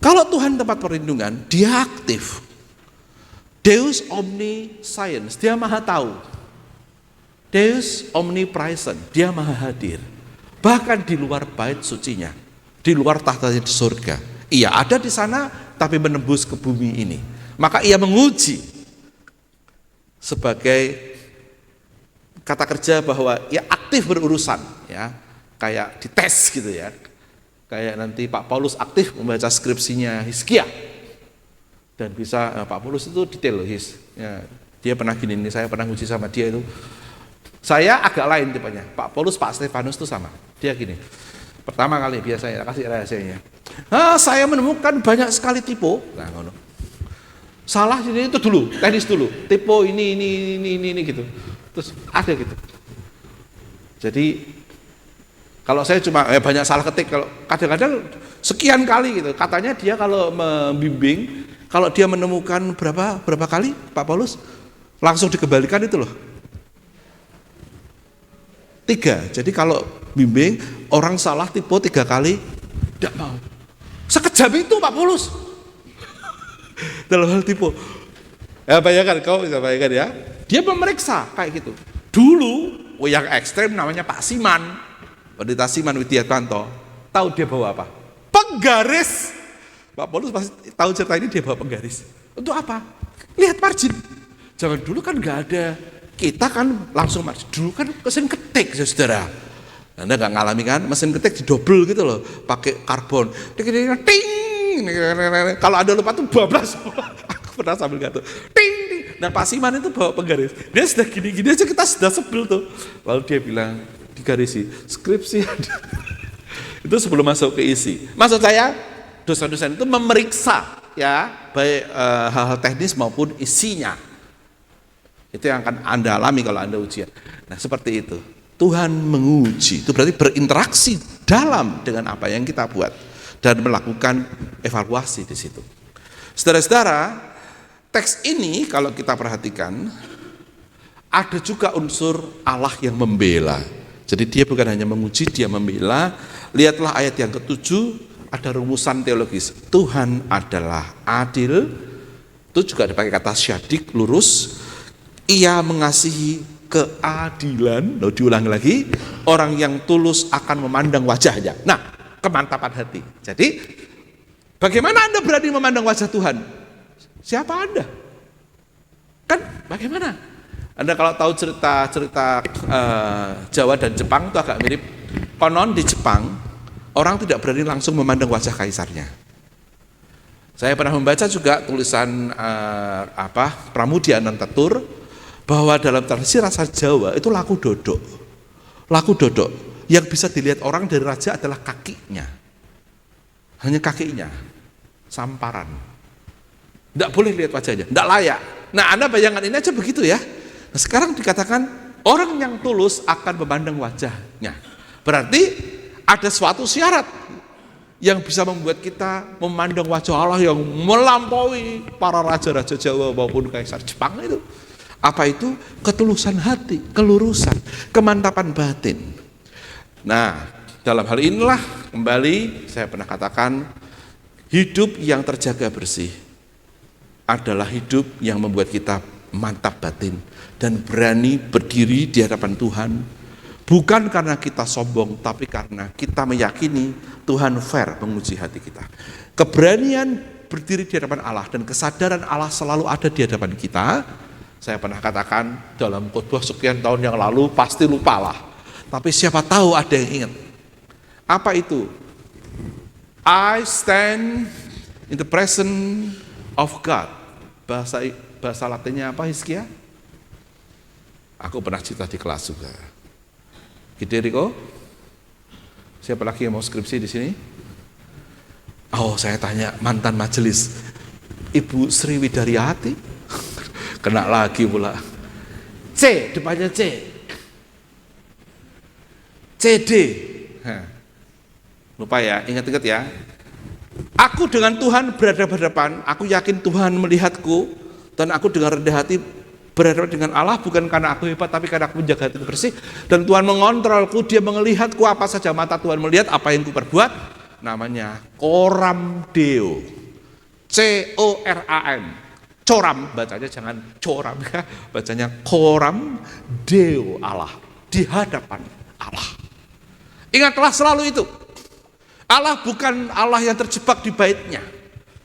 Kalau Tuhan tempat perlindungan, dia aktif. Deus omniscience, dia maha tahu. Deus omnipresent, dia maha hadir. Bahkan di luar bait sucinya, di luar tahtanya di surga. Ia ada di sana, tapi menembus ke bumi ini. Maka ia menguji sebagai kata kerja bahwa ia aktif berurusan, ya, kayak dites gitu ya. Kayak nanti Pak Paulus aktif membaca skripsinya Hizkia. Dan bisa Pak Paulus itu detail loh, ya, dia pernah gini nih, saya pernah nguji sama dia itu. Saya agak lain tipenya. Pak Paulus, Pak Stefanus itu sama. Dia gini. Pertama kali biasanya kasih rahasianya. Saya menemukan banyak sekali tipe. Nah, ngono. Salah ini itu dulu, teknis dulu. Tipe ini gitu. Terus ada gitu. Jadi kalau saya cuma banyak salah ketik, kalau kadang-kadang sekian kali gitu. Katanya dia kalau membimbing, kalau dia menemukan berapa kali Pak Paulus langsung dikembalikan itu loh. 3. Jadi kalau bimbing orang salah tipe 3 kali tidak mau. Sekejap itu Pak Paulus dalam hal tipe. Ya bayangkan, kau bisa bayangkan ya. Dia memeriksa kayak gitu. Dulu yang ekstrem namanya Pak Siman, Pendeta Siman Widianto. Tahu dia bawa apa? Penggaris. Pak Paulus pasti tahu cerita ini, dia bawa penggaris. Untuk apa? Lihat margin. Jangan dulu kan nggak ada. Kita kan langsung margin. Dulu kan mesin ketik, saudara. Anda nggak ngalami kan? Mesin ketik didobel gitu loh, pakai karbon. Ting. Kalau ada lupa tuh bablas. Aku pernah sambil gaduh. Ting. Nah Pak Siman itu bawa penggaris. Dia sudah gini-gini aja kita sudah sebel tuh. Lalu dia bilang digarisi skripsi. Itu sebelum masuk ke isi. Maksud saya dosen-dosen itu memeriksa ya baik hal-hal teknis maupun isinya. Itu yang akan Anda alami kalau Anda ujian. Nah seperti itu. Tuhan menguji, itu berarti berinteraksi dalam dengan apa yang kita buat dan melakukan evaluasi di situ. Saudara-saudara, teks ini kalau kita perhatikan ada juga unsur Allah yang membela. Jadi dia bukan hanya menguji, dia membela. Lihatlah ayat yang ke-7, ada rumusan teologis. Tuhan adalah adil. Itu juga dipakai kata syadik, lurus. Ia mengasihi keadilan. Lalu diulangi lagi, orang yang tulus akan memandang wajahnya. Nah, kemantapan hati. Jadi, bagaimana Anda berani memandang wajah Tuhan? Siapa Anda? Kan bagaimana? Anda kalau tahu cerita Jawa dan Jepang itu agak mirip. Konon di Jepang, orang tidak berani langsung memandang wajah kaisarnya. Saya pernah membaca juga tulisan Pramudia Anantatur, bahwa dalam tradisi rasa Jawa itu laku dodok. Laku dodok yang bisa dilihat orang dari raja adalah kakinya. Hanya kakinya. Samparan. Tidak boleh lihat wajahnya, tidak layak. Nah Anda bayangkan ini aja begitu ya. Nah, sekarang dikatakan orang yang tulus akan memandang wajahnya. Berarti ada suatu syarat yang bisa membuat kita memandang wajah Allah yang melampaui para raja-raja Jawa maupun kaisar Jepang itu. Apa itu? Ketulusan hati, kelurusan, kemantapan batin. Nah, dalam hal inilah kembali saya pernah katakan, hidup yang terjaga bersih adalah hidup yang membuat kita mantap batin dan berani berdiri di hadapan Tuhan. Bukan karena kita sombong, tapi karena kita meyakini Tuhan fair menguji hati kita. Keberanian berdiri di hadapan Allah dan kesadaran Allah selalu ada di hadapan kita. Saya pernah katakan dalam khotbah sekian tahun yang lalu, pasti lupalah. Tapi siapa tahu ada yang ingat. Apa itu? I stand in the presence of God. Bahasa Latinnya apa, Hizkia? Aku pernah cerita di kelas juga. Gideriko? Siapa lagi yang mau skripsi di sini? Oh, saya tanya mantan majelis. Ibu Sri Widaryati. Kena lagi pula. C, depannya C. CD. Lupa ya, ingat-ingat ya. Aku dengan Tuhan berhadapan-hadapan, aku yakin Tuhan melihatku, dan aku dengan rendah hati berhadapan dengan Allah, bukan karena aku hebat, tapi karena aku menjaga hati bersih, dan Tuhan mengontrolku, Dia melihatku apa saja mata Tuhan melihat, apa yang ku perbuat, namanya coram Deo. C-O-R-A-M. Coram, bacanya jangan coram ya, bacanya coram Deo Allah, di hadapan Allah. Ingatlah selalu itu. Allah bukan Allah yang terjebak di baitnya.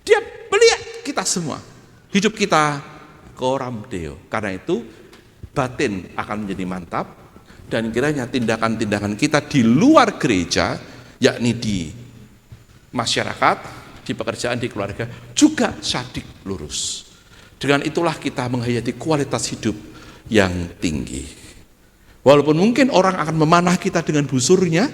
Dia melihat kita semua. Hidup kita coram Deo. Karena itu batin akan menjadi mantap, dan kiranya tindakan-tindakan kita di luar gereja, yakni di masyarakat, di pekerjaan, di keluarga, juga sadik lurus. Dengan itulah kita menghayati kualitas hidup yang tinggi. Walaupun mungkin orang akan memanah kita dengan busurnya,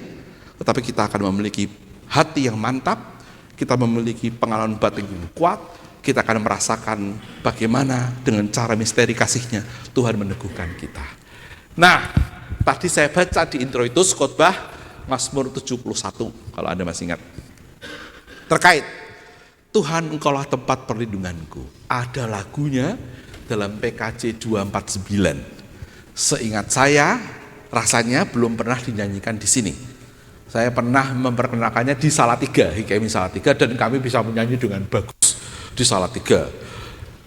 tetapi kita akan memiliki hati yang mantap, kita memiliki pengalaman batin yang kuat, kita akan merasakan bagaimana dengan cara misteri kasih-Nya Tuhan meneguhkan kita. Nah, tadi saya baca di introitus khotbah Mazmur 71, kalau Anda masih ingat. Terkait Tuhan, Engkaulah tempat perlindunganku. Ada lagunya dalam PKJ 249. Seingat saya, rasanya belum pernah dinyanyikan di sini. Saya pernah memperkenalkannya di Salatiga, HKMI Salatiga, dan kami bisa menyanyi dengan bagus di Salatiga,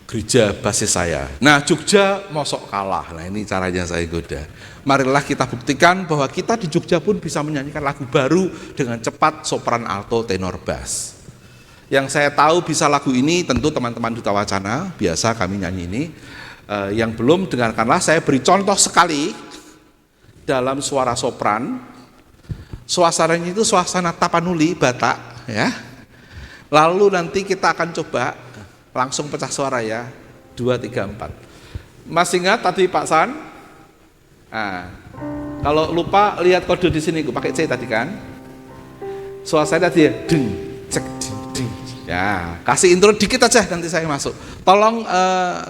gereja basis saya. Nah, Jogja mosok kalah. Nah, ini caranya saya goda. Marilah kita buktikan bahwa kita di Jogja pun bisa menyanyikan lagu baru dengan cepat, sopran, alto, tenor, bass. Yang saya tahu bisa lagu ini tentu teman-teman Duta Wacana, biasa kami nyanyi ini. Yang belum, dengarkanlah, saya beri contoh sekali dalam suara sopran. Suasananya itu suasana Tapanuli, Batak, ya. Lalu nanti kita akan coba langsung pecah suara ya, 2, 3, 4. Masih ingat tadi Pak San? Nah, kalau lupa lihat kode di sini, gue pakai C tadi kan. Suasana tadi ya, ding, cek, ding. Ya, kasih intro dikit aja nanti saya masuk. Tolong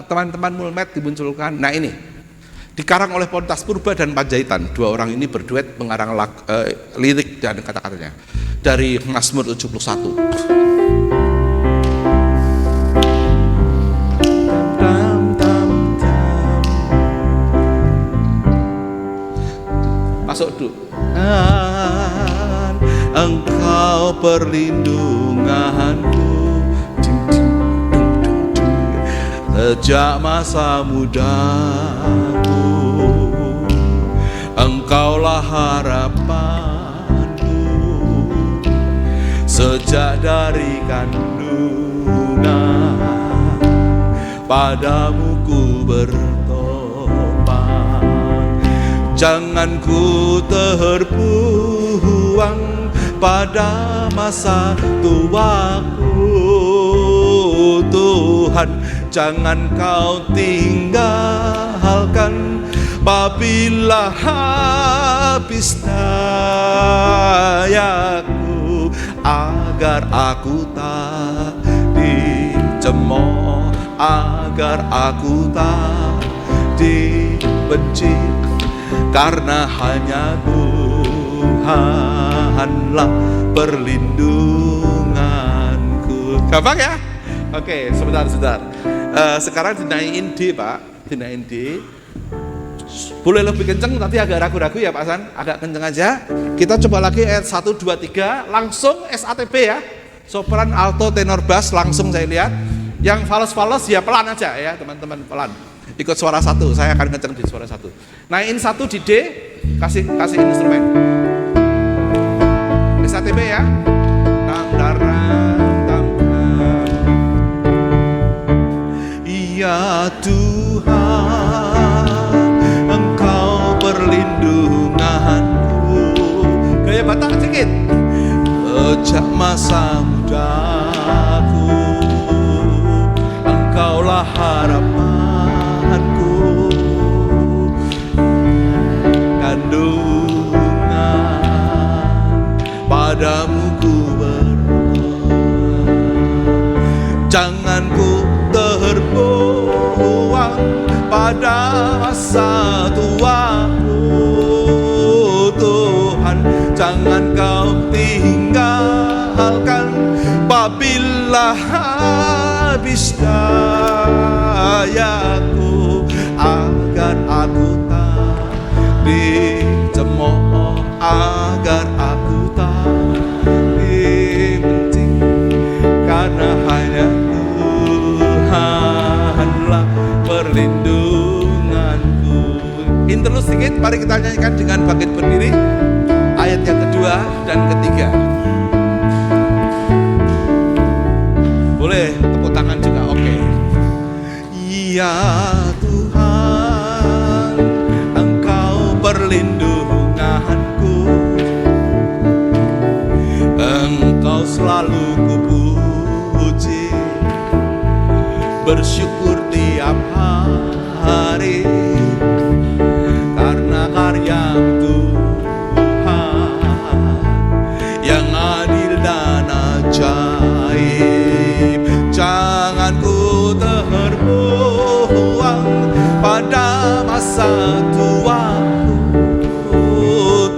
teman-teman Mulmed dimunculkan. Nah ini dikarang oleh Pontas Purba dan Panjaitan. Dua orang ini berduet mengarang lirik dan kata-katanya dari Mazmur 71. Masuk dulu. Engkau perlindunganku sejak masa mudaku, Engkaulah harapanku sejak dari kandungan, padamu ku bertobat, jangan ku terbuang pada masa tuaku. Tuhan, jangan kau tinggalkan apabila habis dayaku, agar aku tak dicemooh, agar aku tak dibenci, karena hanya Tuhanlah perlindunganku. Gampang ya? Oke, sebentar. Sekarang dinaikin D, Pak. dinain D. Boleh lebih kenceng, tapi agak ragu-ragu ya Pak San, agak kenceng aja. Kita coba lagi ayat 1, 2, 3, langsung SATB ya. Sopran, alto, tenor, bass, langsung saya lihat. Yang fals ya pelan aja ya teman-teman, pelan. Ikut suara 1, saya akan kenceng di suara 1. Naikin 1 di D, kasih instrumen. SATB ya. Ya Tuhan, Engkau perlindunganku. Gaya Batak sedikit. Sejak masa mudaku, Engkaulah harapanku. Kandungan padamu ku berdoa. Jangan ku terbuang pada masa tuaku, Tuhan. Jangan kau tinggalkan apabila habis dayaku, agar aku tak dicemooh, agar aku tak dibenci, karena hanya Tuhanlah perlindunganku. Interlude sedikit, mari kita nyanyikan dengan bangkit berdiri ayat yang kedua dan ketiga. Boleh tepuk tangan juga, oke. Ya Tuhan, Engkau perlindunganku, Engkau selalu kupuji, bersyukur tiap hari karena karya-Mu Tuhan yang adil dan ajaib. Jangan ku terbuang pada masa tuaku,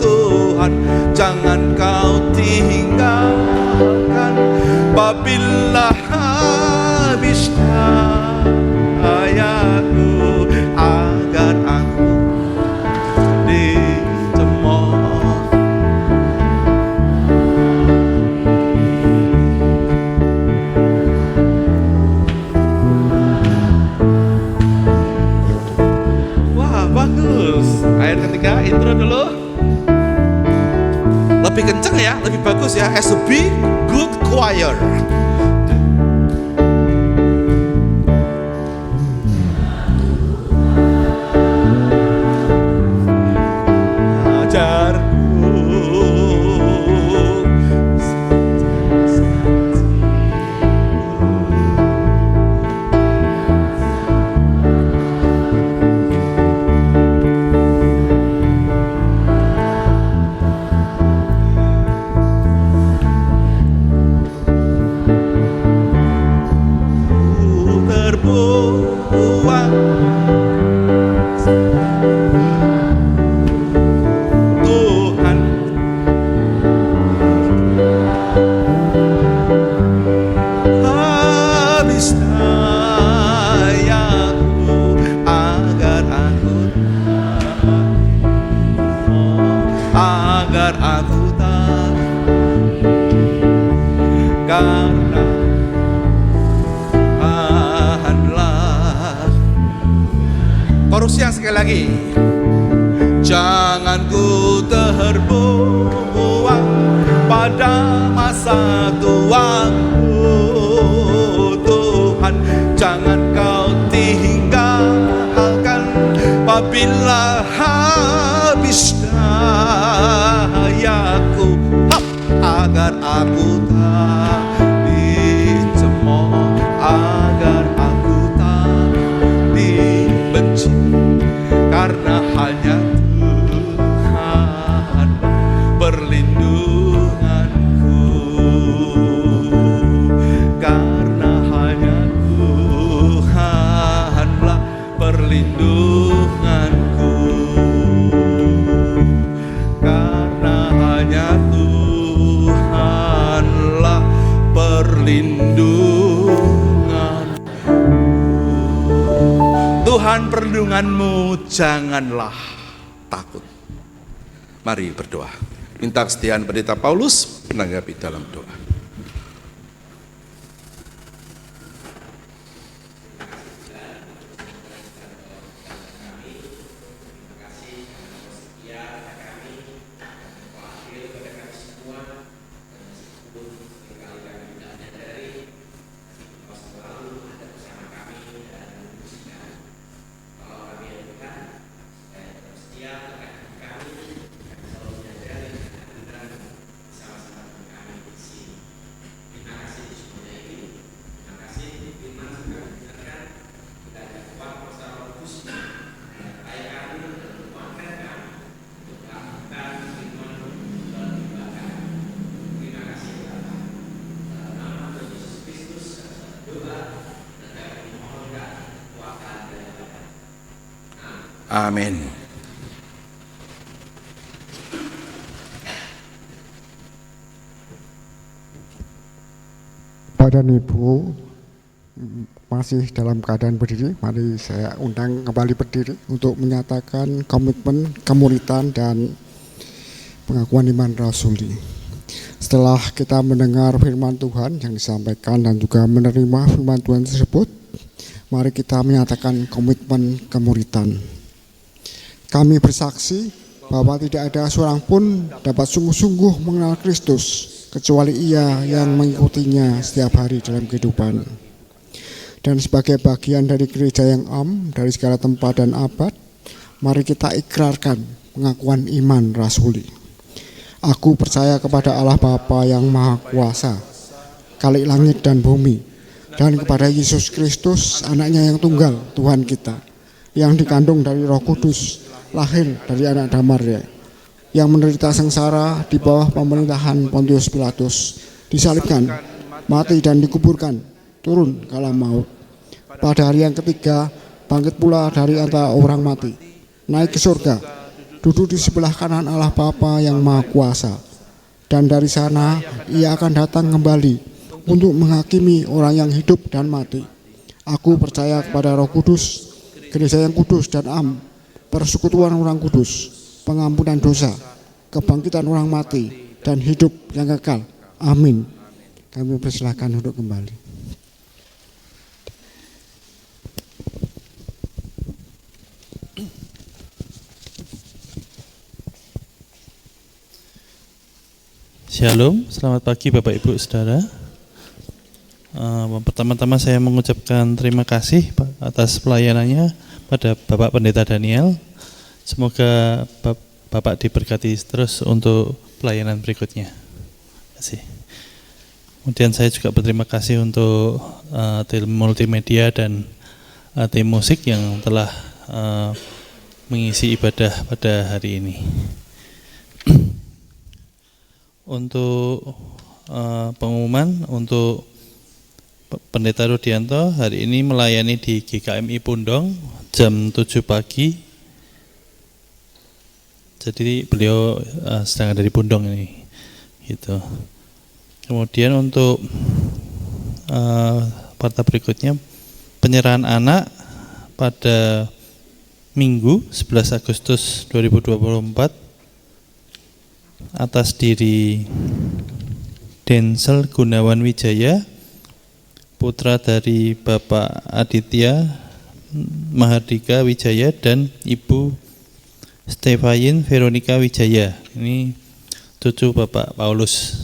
Tuhan. Jangan kau tinggalkan apabila habis dayaku, agar aku dicemooh. Wah, bagus. Ayat ketiga, intro dulu. Lebih kenceng ya, lebih bagus ya. As to be good choir. Korupsi yang sekali lagi. Jangan ku terbuang pada masa tuaku, Tuhan. Jangan kau tinggalkan apabila habis dayaku, agar aku tak dicemooh, agar aku tak dibenci, karena hanya Tuhan perlindunganku, karena hanya Tuhanlah perlindunganku, karena hanya Tuhanlah perlindunganku. Tuhan perlindunganmu, janganlah takut. Mari berdoa. Minta kesediaan Pendeta Paulus menanggapi dalam doa. Amin. Bapak dan Ibu masih dalam keadaan berdiri, mari saya undang kembali berdiri untuk menyatakan komitmen kemuritan dan pengakuan iman rasuli. Setelah kita mendengar firman Tuhan yang disampaikan dan juga menerima firman Tuhan tersebut, mari kita menyatakan komitmen kemuritan. Kami bersaksi bahwa tidak ada seorang pun dapat sungguh-sungguh mengenal Kristus kecuali ia yang mengikutinya setiap hari dalam kehidupan. Dan sebagai bagian dari gereja yang dari segala tempat dan abad, mari kita ikrarkan pengakuan iman rasuli. Aku percaya kepada Allah Bapa yang Maha Kuasa, Khalik langit dan bumi, dan kepada Yesus Kristus, anaknya yang tunggal, Tuhan kita, yang dikandung dari Roh Kudus, lahir dari anak Maria, yang menderita sengsara di bawah pemerintahan Pontius Pilatus, disalibkan, mati dan dikuburkan, turun ke alam maut. Pada hari yang ketiga, bangkit pula dari antara orang mati, naik ke surga, duduk di sebelah kanan Allah Bapa yang Maha Kuasa, dan dari sana ia akan datang kembali untuk menghakimi orang yang hidup dan mati. Aku percaya kepada Roh Kudus, gereja yang kudus dan persekutuan orang kudus, pengampunan dosa, kebangkitan orang mati, dan hidup yang kekal. Amin. Kami persilakan untuk kembali. Shalom, selamat pagi Bapak Ibu Saudara. Pertama-tama saya mengucapkan terima kasih atas pelayanannya pada Bapak Pendeta Daniel. Semoga Bapak diberkati terus untuk pelayanan berikutnya. Terima kasih. Kemudian saya juga berterima kasih untuk tim multimedia dan tim musik yang telah mengisi ibadah pada hari ini. Untuk pengumuman untuk Pendeta Rudianto hari ini melayani di GKMI Pundong jam 7 pagi. Jadi beliau sedang ada di Pundong ini, gitu. Kemudian untuk partai berikutnya penyerahan anak pada Minggu 11 Agustus 2024 atas diri Denzel Gunawan Wijaya, putra dari Bapak Aditya Mahardika Wijaya dan Ibu Stefayin Veronica Wijaya. Ini cucu Bapak Paulus.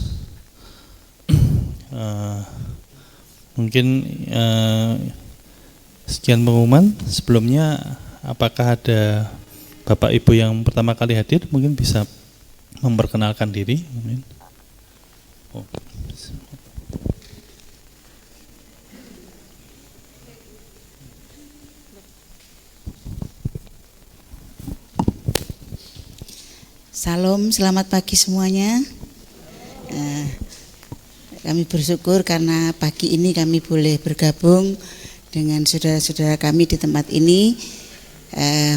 Mungkin sekian pengumuman. Sebelumnya apakah ada Bapak Ibu yang pertama kali hadir? Mungkin bisa memperkenalkan diri. Oh. Salam, selamat pagi semuanya. Kami bersyukur karena pagi ini kami boleh bergabung dengan saudara-saudara kami di tempat ini.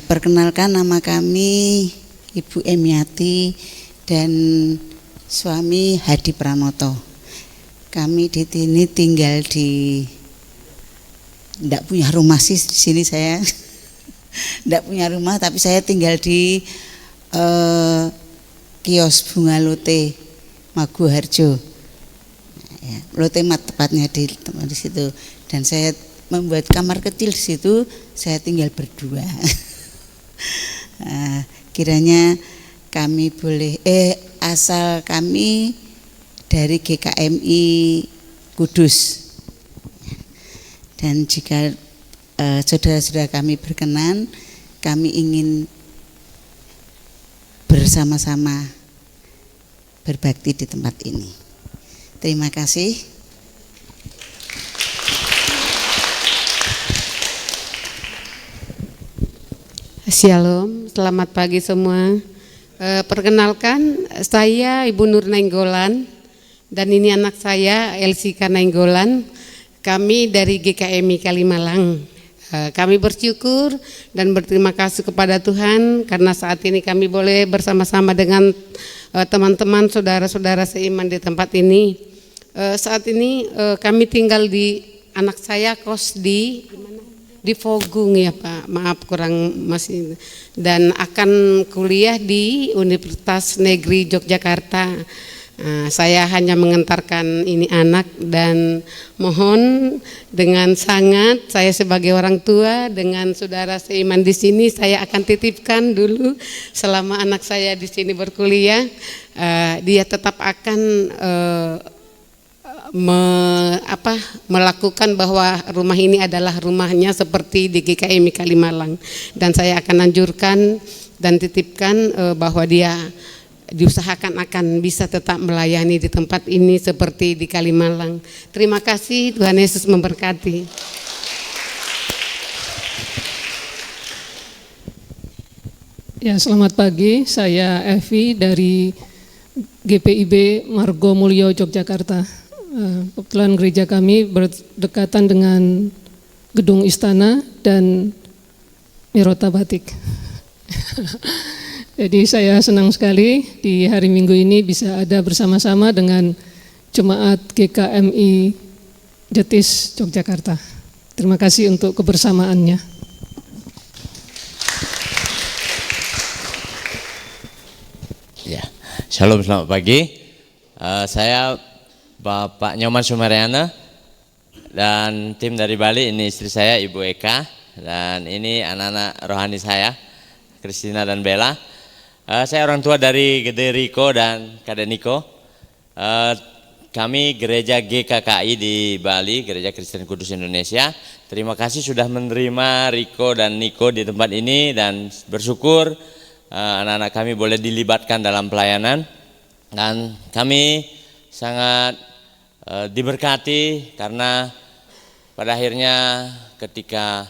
Perkenalkan, nama kami Ibu Emiati dan suami Hadi Pranoto. Kami di sini tinggal di, tidak punya rumah sih di sini saya. Tidak punya rumah, tapi saya tinggal di kios bunga Lotte Maguharjo. Ya, Lotte Mat tepatnya di situ. Dan saya membuat kamar kecil di situ. Saya tinggal berdua. Kiranya kami boleh asal kami dari GKMI Kudus. Dan jika saudara-saudara kami berkenan, kami ingin bersama-sama berbakti di tempat ini. Terima kasih. Shalom, selamat pagi semua. Perkenalkan, saya Ibu Nur Nainggolan dan ini anak saya Elsika Nainggolan. Kami dari GKMI Kalimalang. Kami bersyukur dan berterima kasih kepada Tuhan karena saat ini kami boleh bersama-sama dengan teman-teman saudara-saudara seiman di tempat ini. Saat ini kami tinggal anak saya kos di Pogung ya Pak, maaf kurang masih, dan akan kuliah di Universitas Negeri Yogyakarta. Saya hanya mengantarkan ini anak dan mohon dengan sangat saya sebagai orang tua dengan saudara seiman di sini saya akan titipkan dulu selama anak saya di sini berkuliah, dia tetap akan melakukan bahwa rumah ini adalah rumahnya seperti di GKMI Kalimalang, dan saya akan anjurkan dan titipkan bahwa dia diusahakan akan bisa tetap melayani di tempat ini seperti di Kalimalang. Terima kasih, Tuhan Yesus memberkati. Ya, selamat pagi, saya Evi dari GPIB Margo Mulyo Yogyakarta. Kebetulan gereja kami berdekatan dengan gedung istana dan Mirota Batik. Jadi saya senang sekali di hari Minggu ini bisa ada bersama-sama dengan Jemaat GKMI Jetis Yogyakarta. Terima kasih untuk kebersamaannya. Ya, shalom, selamat pagi. Saya Bapak Nyoman Sumaryana dan tim dari Bali, ini istri saya Ibu Eka dan ini anak-anak rohani saya Kristina dan Bella. Saya orang tua dari Gede Riko dan Kadek Niko. Kami gereja GKKI di Bali, Gereja Kristen Kudus Indonesia. Terima kasih sudah menerima Riko dan Niko di tempat ini dan bersyukur anak-anak kami boleh dilibatkan dalam pelayanan, dan kami sangat diberkati karena pada akhirnya ketika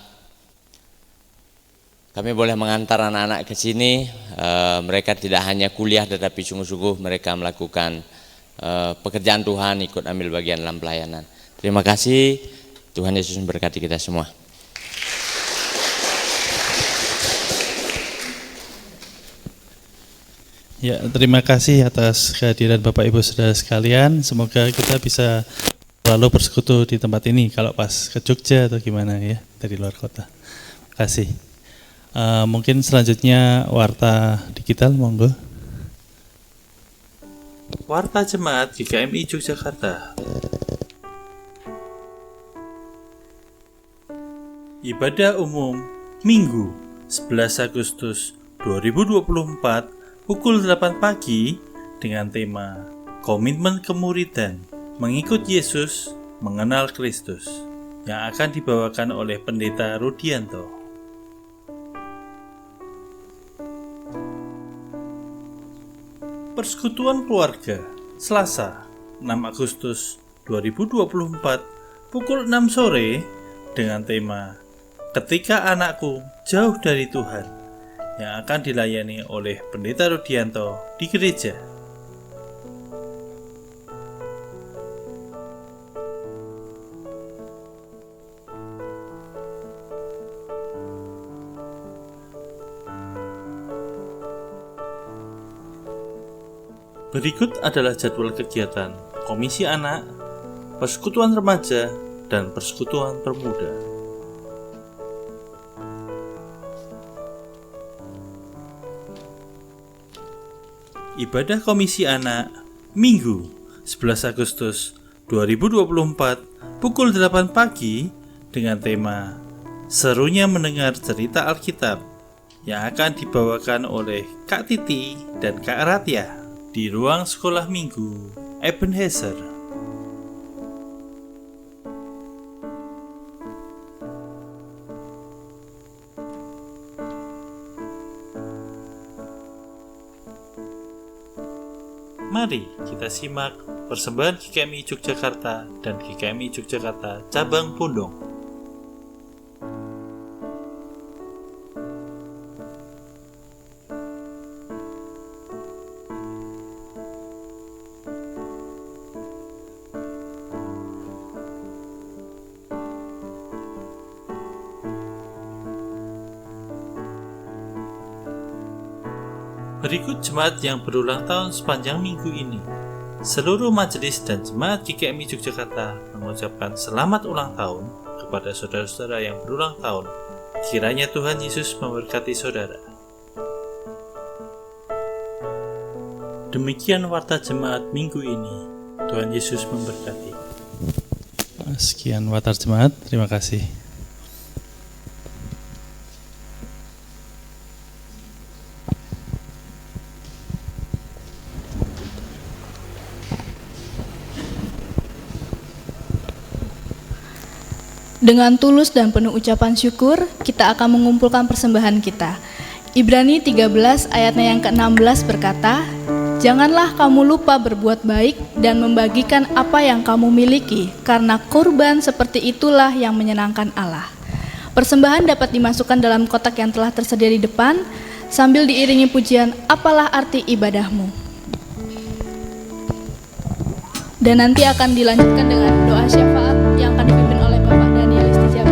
kami boleh mengantar anak-anak ke sini, mereka tidak hanya kuliah tetapi sungguh-sungguh mereka melakukan pekerjaan Tuhan, ikut ambil bagian dalam pelayanan. Terima kasih, Tuhan Yesus memberkati kita semua. Ya, terima kasih atas kehadiran Bapak Ibu Saudara sekalian. Semoga kita bisa selalu bersekutu di tempat ini kalau pas ke Jogja atau gimana ya, dari luar kota. Terima kasih. Mungkin selanjutnya Warta Digital, monggo. Warta Jemaat GKMI Yogyakarta. Ibadah Umum Minggu 11 Agustus 2024 pukul 8 pagi dengan tema Komitmen Kemuridan Mengikut Yesus, Mengenal Kristus, yang akan dibawakan oleh Pendeta Rudianto. Persekutuan Keluarga Selasa 6 Agustus 2024 pukul 6 sore dengan tema Ketika Anakku Jauh dari Tuhan, yang akan dilayani oleh Pendeta Rudianto di gereja. Berikut adalah jadwal kegiatan Komisi Anak, Persekutuan Remaja, dan Persekutuan Pemuda. Ibadah Komisi Anak Minggu 11 Agustus 2024 pukul 8 pagi dengan tema Serunya Mendengar Cerita Alkitab yang akan dibawakan oleh Kak Titi dan Kak Ratia di ruang sekolah minggu Ebenezer. Mari kita simak persembahan GKMI Yogyakarta dan GKMI Yogyakarta Cabang Pondong. Berikut jemaat yang berulang tahun sepanjang minggu ini. Seluruh majelis dan jemaat GKMI Yogyakarta mengucapkan selamat ulang tahun kepada saudara-saudara yang berulang tahun. Kiranya Tuhan Yesus memberkati saudara. Demikian warta jemaat minggu ini. Tuhan Yesus memberkati. Sekian warta jemaat, terima kasih. Dengan tulus dan penuh ucapan syukur, kita akan mengumpulkan persembahan kita. Ibrani 13 ayatnya yang ke-16 berkata, "Janganlah kamu lupa berbuat baik dan membagikan apa yang kamu miliki, karena kurban seperti itulah yang menyenangkan Allah." Persembahan dapat dimasukkan dalam kotak yang telah tersedia di depan, sambil diiringi pujian, "Apalah arti ibadahmu?" Dan nanti akan dilanjutkan dengan doa syafaat yang akan dipimpin oleh Bapak Daniel Istijabudi.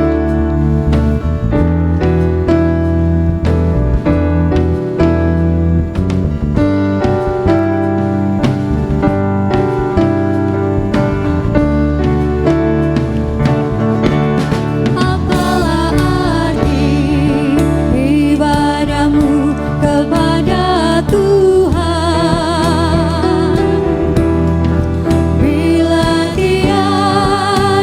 Apalah arti ibadahmu kepada Tuhan bila tiada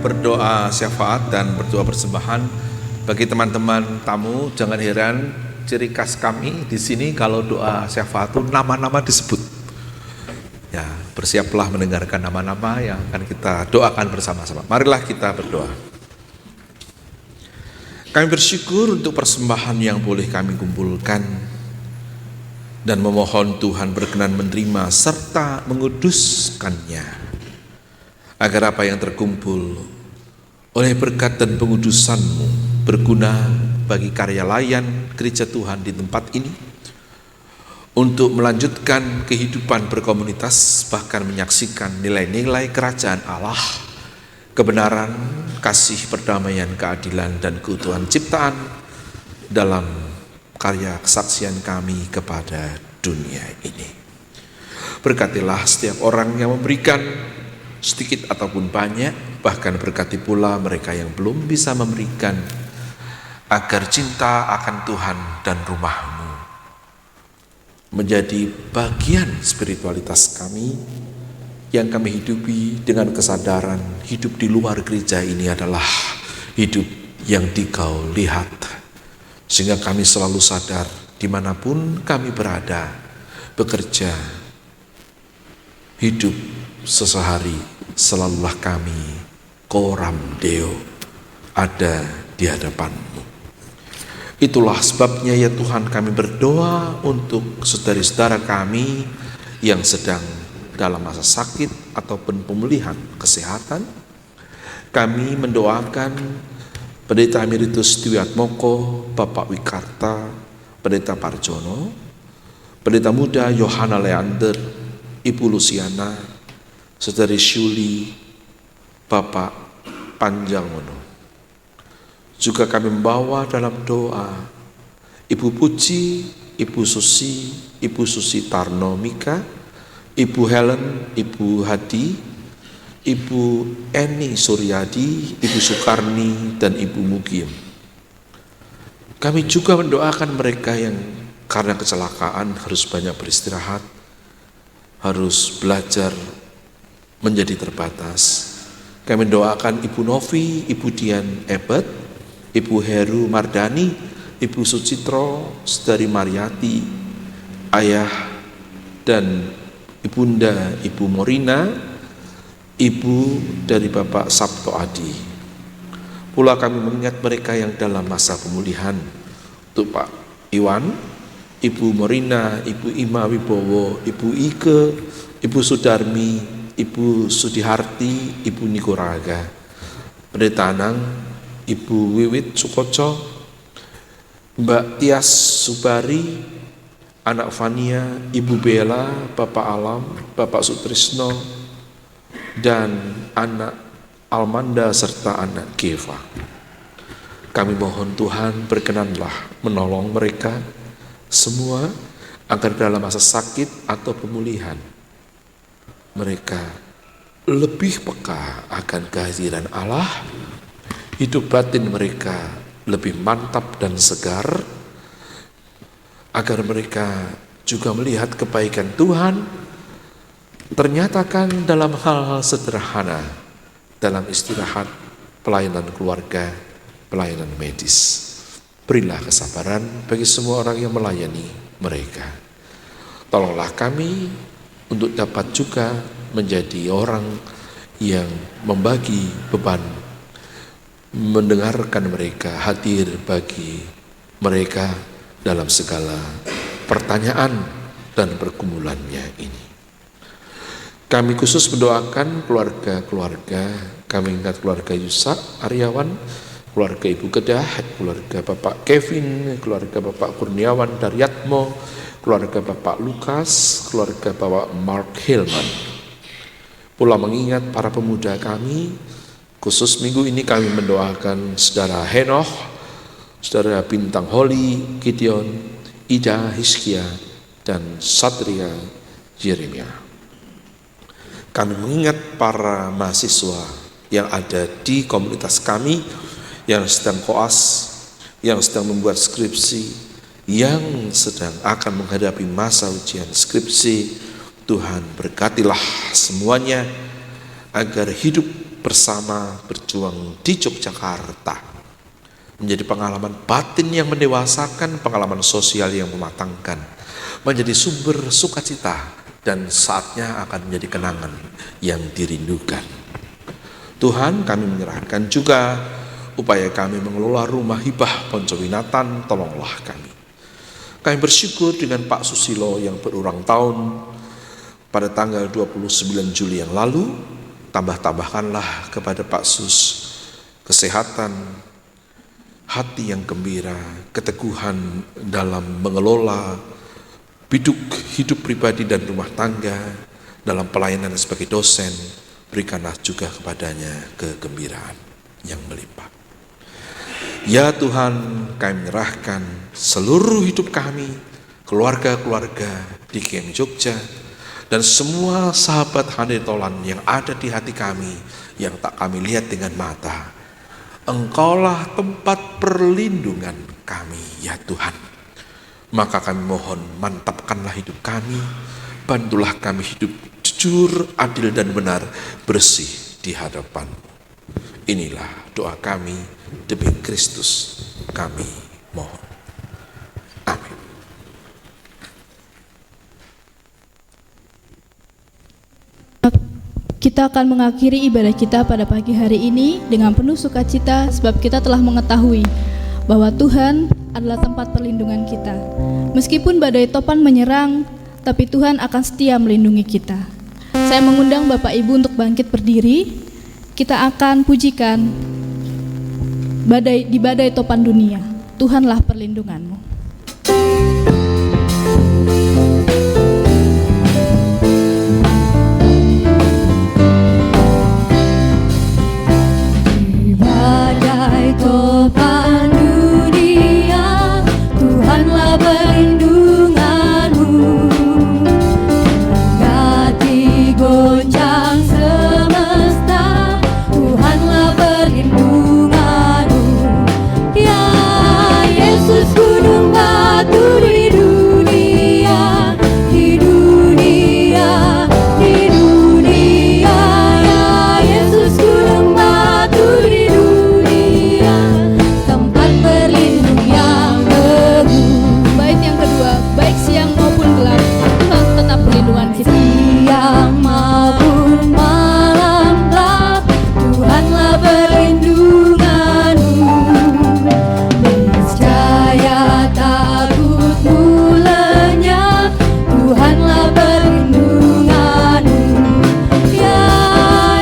berdoa syafaat dan berdoa persembahan. Bagi teman-teman tamu, jangan heran, ciri khas kami di sini kalau doa syafaat itu nama-nama disebut. Ya, bersiaplah mendengarkan nama-nama yang akan kita doakan bersama-sama. Marilah kita berdoa. Kami bersyukur untuk persembahan yang boleh kami kumpulkan dan memohon Tuhan berkenan menerima serta menguduskannya, agar apa yang terkumpul oleh berkat dan pengudusan-Mu berguna bagi karya layan gereja Tuhan di tempat ini, untuk melanjutkan kehidupan berkomunitas, bahkan menyaksikan nilai-nilai kerajaan Allah, kebenaran, kasih, perdamaian, keadilan, dan keutuhan ciptaan dalam karya kesaksian kami kepada dunia ini. Berkatilah setiap orang yang memberikan sedikit ataupun banyak, bahkan berkati pula mereka yang belum bisa memberikan, agar cinta akan Tuhan dan rumah-Mu menjadi bagian spiritualitas kami yang kami hidupi dengan kesadaran hidup di luar gereja ini adalah hidup yang Dikau lihat. Sehingga kami selalu sadar dimanapun kami berada, bekerja, hidup sesehari, selalulah kami coram Deo, ada di hadapan-Mu. Itulah sebabnya ya Tuhan, kami berdoa untuk saudara-saudara kami yang sedang dalam masa sakit ataupun pemulihan kesehatan. Kami mendoakan Pendeta Emeritus Dwiatmoko, Bapak Wikarta, Pendeta Parjono, Pendeta Muda Yohana Leander, Ibu Luciana, Saudari Syuli, Bapak Panjangmono. Juga kami membawa dalam doa Ibu Puji, Ibu Susi Tarnomika, Ibu Helen, Ibu Hadi, Ibu Eni Suryadi, Ibu Sukarni, dan Ibu Mugiem. Kami juga mendoakan mereka yang karena kecelakaan harus banyak beristirahat, harus belajar menjadi terbatas. Kami mendoakan Ibu Novi, Ibu Dian Ebet, Ibu Heru Mardani, Ibu Sucitro, Saudari Mariati, Ayah dan Ibunda Ibu Morina, Ibu dari Bapak Sabto Adi. Pula kami mengingat mereka yang dalam masa pemulihan, untuk Pak Iwan, Ibu Morina, Ibu Ima Wibowo, Ibu Ike, Ibu Sudarmi, Ibu Sudiharti, Ibu Nikoraga, Pendeta Anang, Ibu Wiwit Sukoco, Mbak Tias Subari, Anak Fania, Ibu Bella, Bapak Alam, Bapak Sutrisno, dan anak Almanda serta anak Geva. Kami mohon Tuhan berkenanlah menolong mereka semua agar dalam masa sakit atau pemulihan mereka lebih peka akan kehadiran Allah, hidup batin mereka lebih mantap dan segar, agar mereka juga melihat kebaikan Tuhan ternyata kan dalam hal-hal sederhana, dalam istirahat, pelayanan keluarga, pelayanan medis. Berilah kesabaran bagi semua orang yang melayani mereka. Tolonglah kami untuk dapat juga menjadi orang yang membagi beban, mendengarkan mereka, hadir bagi mereka dalam segala pertanyaan dan pergumulannya ini. Kami khusus mendoakan keluarga-keluarga, kami ingat keluarga Yusak Aryawan, keluarga Ibu Kedah, keluarga Bapak Kevin, keluarga Bapak Kurniawan Daryatmo, keluarga Bapak Lukas, keluarga Bapak Mark Hillman. Pula mengingat para pemuda kami, khusus minggu ini kami mendoakan Saudara Henoch, Saudara Bintang Holly, Gideon, Ida Hiskia, dan Satria Jeremia. Kami mengingat para mahasiswa yang ada di komunitas kami, yang sedang koas, yang sedang membuat skripsi, yang sedang akan menghadapi masa ujian skripsi. Tuhan berkatilah semuanya agar hidup bersama berjuang di Yogyakarta menjadi pengalaman batin yang mendewasakan, pengalaman sosial yang mematangkan, menjadi sumber sukacita, dan saatnya akan menjadi kenangan yang dirindukan. Tuhan, kami menyerahkan juga upaya kami mengelola rumah hibah Poncowinatan, tolonglah kami. Kami bersyukur dengan Pak Susilo yang berulang tahun pada tanggal 29 Juli yang lalu, tambahkanlah kepada Pak Sus kesehatan, hati yang gembira, keteguhan dalam mengelola hidup pribadi dan rumah tangga, dalam pelayanan sebagai dosen. Berikanlah juga kepadanya kegembiraan yang melimpah. Ya Tuhan, kami menyerahkan seluruh hidup kami, keluarga-keluarga di KM Jogja, dan semua sahabat Handetolan yang ada di hati kami yang tak kami lihat dengan mata. Engkaulah tempat perlindungan kami, ya Tuhan. Maka kami mohon, mantapkanlah hidup kami, bantulah kami hidup jujur, adil dan benar, bersih di hadapan-Mu. Inilah doa kami demi Kristus kami mohon. Amin. Kita akan mengakhiri ibadah kita pada pagi hari ini dengan penuh sukacita sebab kita telah mengetahui bahwa Tuhan adalah tempat perlindungan kita. Meskipun badai topan menyerang, tapi Tuhan akan setia melindungi kita. Saya mengundang Bapak Ibu untuk bangkit berdiri. Kita akan pujikan di badai topan dunia. Tuhanlah perlindunganmu. Topan dunia, Tuhanlah perlindunganmu. Kendati goncang semesta, Tuhanlah perlindunganmu. Ya Yesus, gunung batu di dunia, di dunia, di dunia. Ya Yesus, gunung batu di dunia, tempat berlindung yang teguh. Bait yang kedua, baik siang maupun gelap, Tuhan tetap perlindungan kita. Siang maupun malam gelap, Tuhanlah perlindunganmu. Niscaya takutmu lenyap, Tuhanlah perlindunganmu. Ya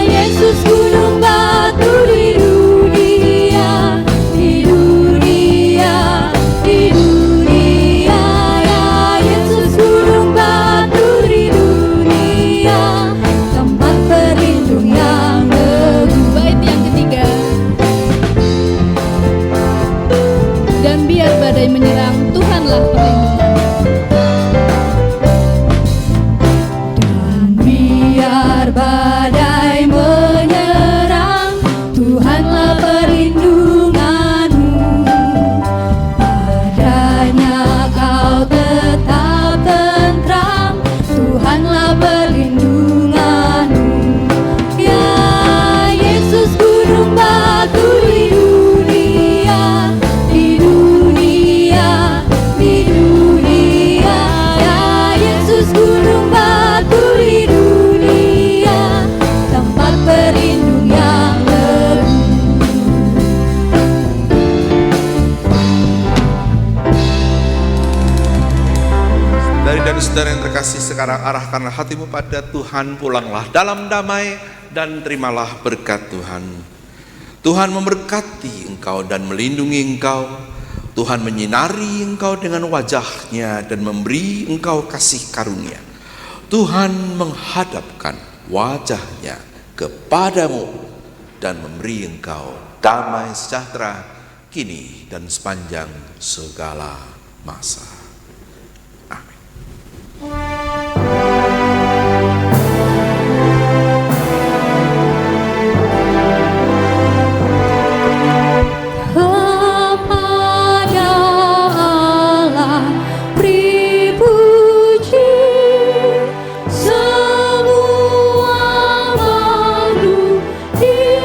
Yesus, gunung batu di dunia, di dunia, di dunia. Ya Yesus, gunung batu di dunia, tempat berlindung yang teguh. Bait yang ketiga, dan biar badai menyerang, Tuhanlah perlindungan. Dan biar badai menyerang, Tuhanlah perlindunganmu. Padanya kau tetap tentram, Tuhanlah perlindunganmu. Ya Yesus, gunung batu di dunia, di dunia, di dunia. Ya Yesus, gunung batu di dunia, tempat berlindung yang teguh. Dari dan saudara yang terkasih, sekarang arahkanlah hatimu pada Tuhan, pulanglah dalam damai dan terimalah berkat Tuhan. Tuhan memberkati engkau dan melindungi engkau. Tuhan menyinari engkau dengan wajahnya dan memberi engkau kasih karunia. Tuhan menghadapkan wajahnya kepadamu dan memberi engkau damai sejahtera kini dan sepanjang segala masa. Kepada Allah beri puji, semua makhluk di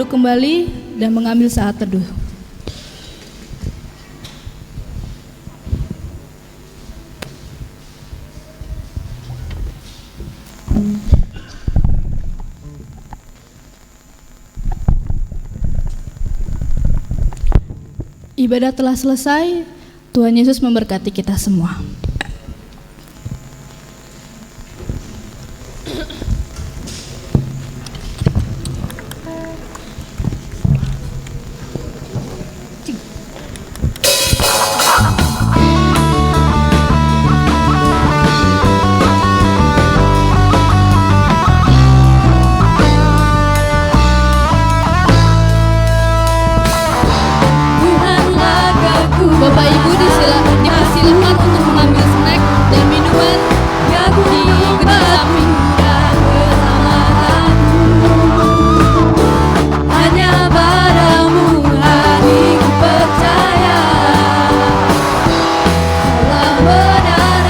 duduk kembali dan mengambil saat teduh. Ibadah telah selesai. Tuhan Yesus memberkati kita semua. Bapak Ibu dipersilakan untuk mengambil snack dan minuman di gedung samping. Hanya padamu hatiku percaya, Allah benar,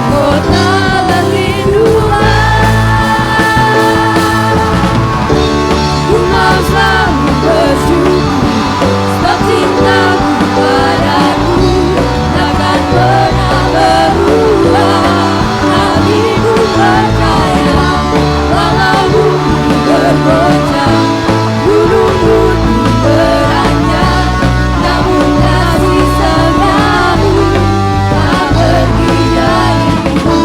kota berlindungan. Ku mau selalu bersyukur sebab cintamu padaku takkan pernah berubah. Hatiku percaya, walau bumi bergoncang, gunung-gunung beranjak, namun kasih setiamu tak pergi dariku.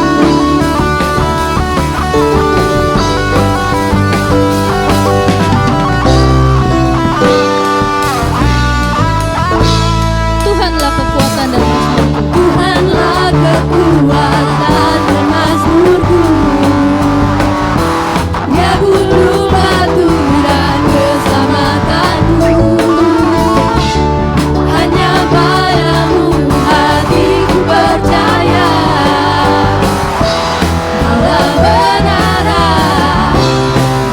Tuhanlah kekuatan dan mazmurku. Tuhanlah kekuatan dan mazmurku. Dia gunung batu dan keselamatanku. Hanya padamu hatiku percaya, Allah benar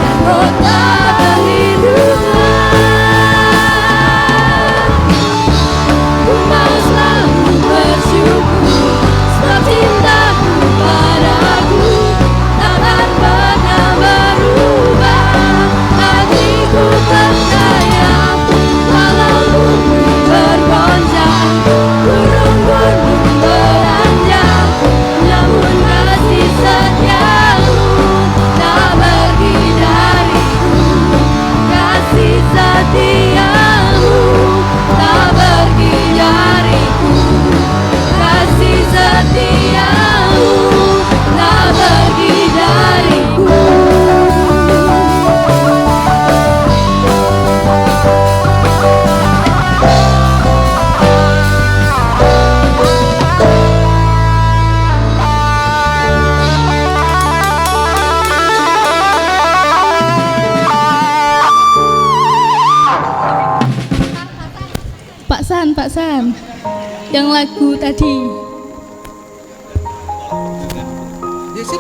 dan kota perlindungan. Ku mau selalu bersyukur sebab cintamu padaku takkan pernah berubah. Hatiku percaya, walau bumi bergoncang, gunung-gunung beranjak, namun kasih setiamu tak pergi dariku. Kasih setiamu tak pergi dariku. Kasih setiamu tak pergi dariku. Pak San, yang lagu tadi. Ya sih,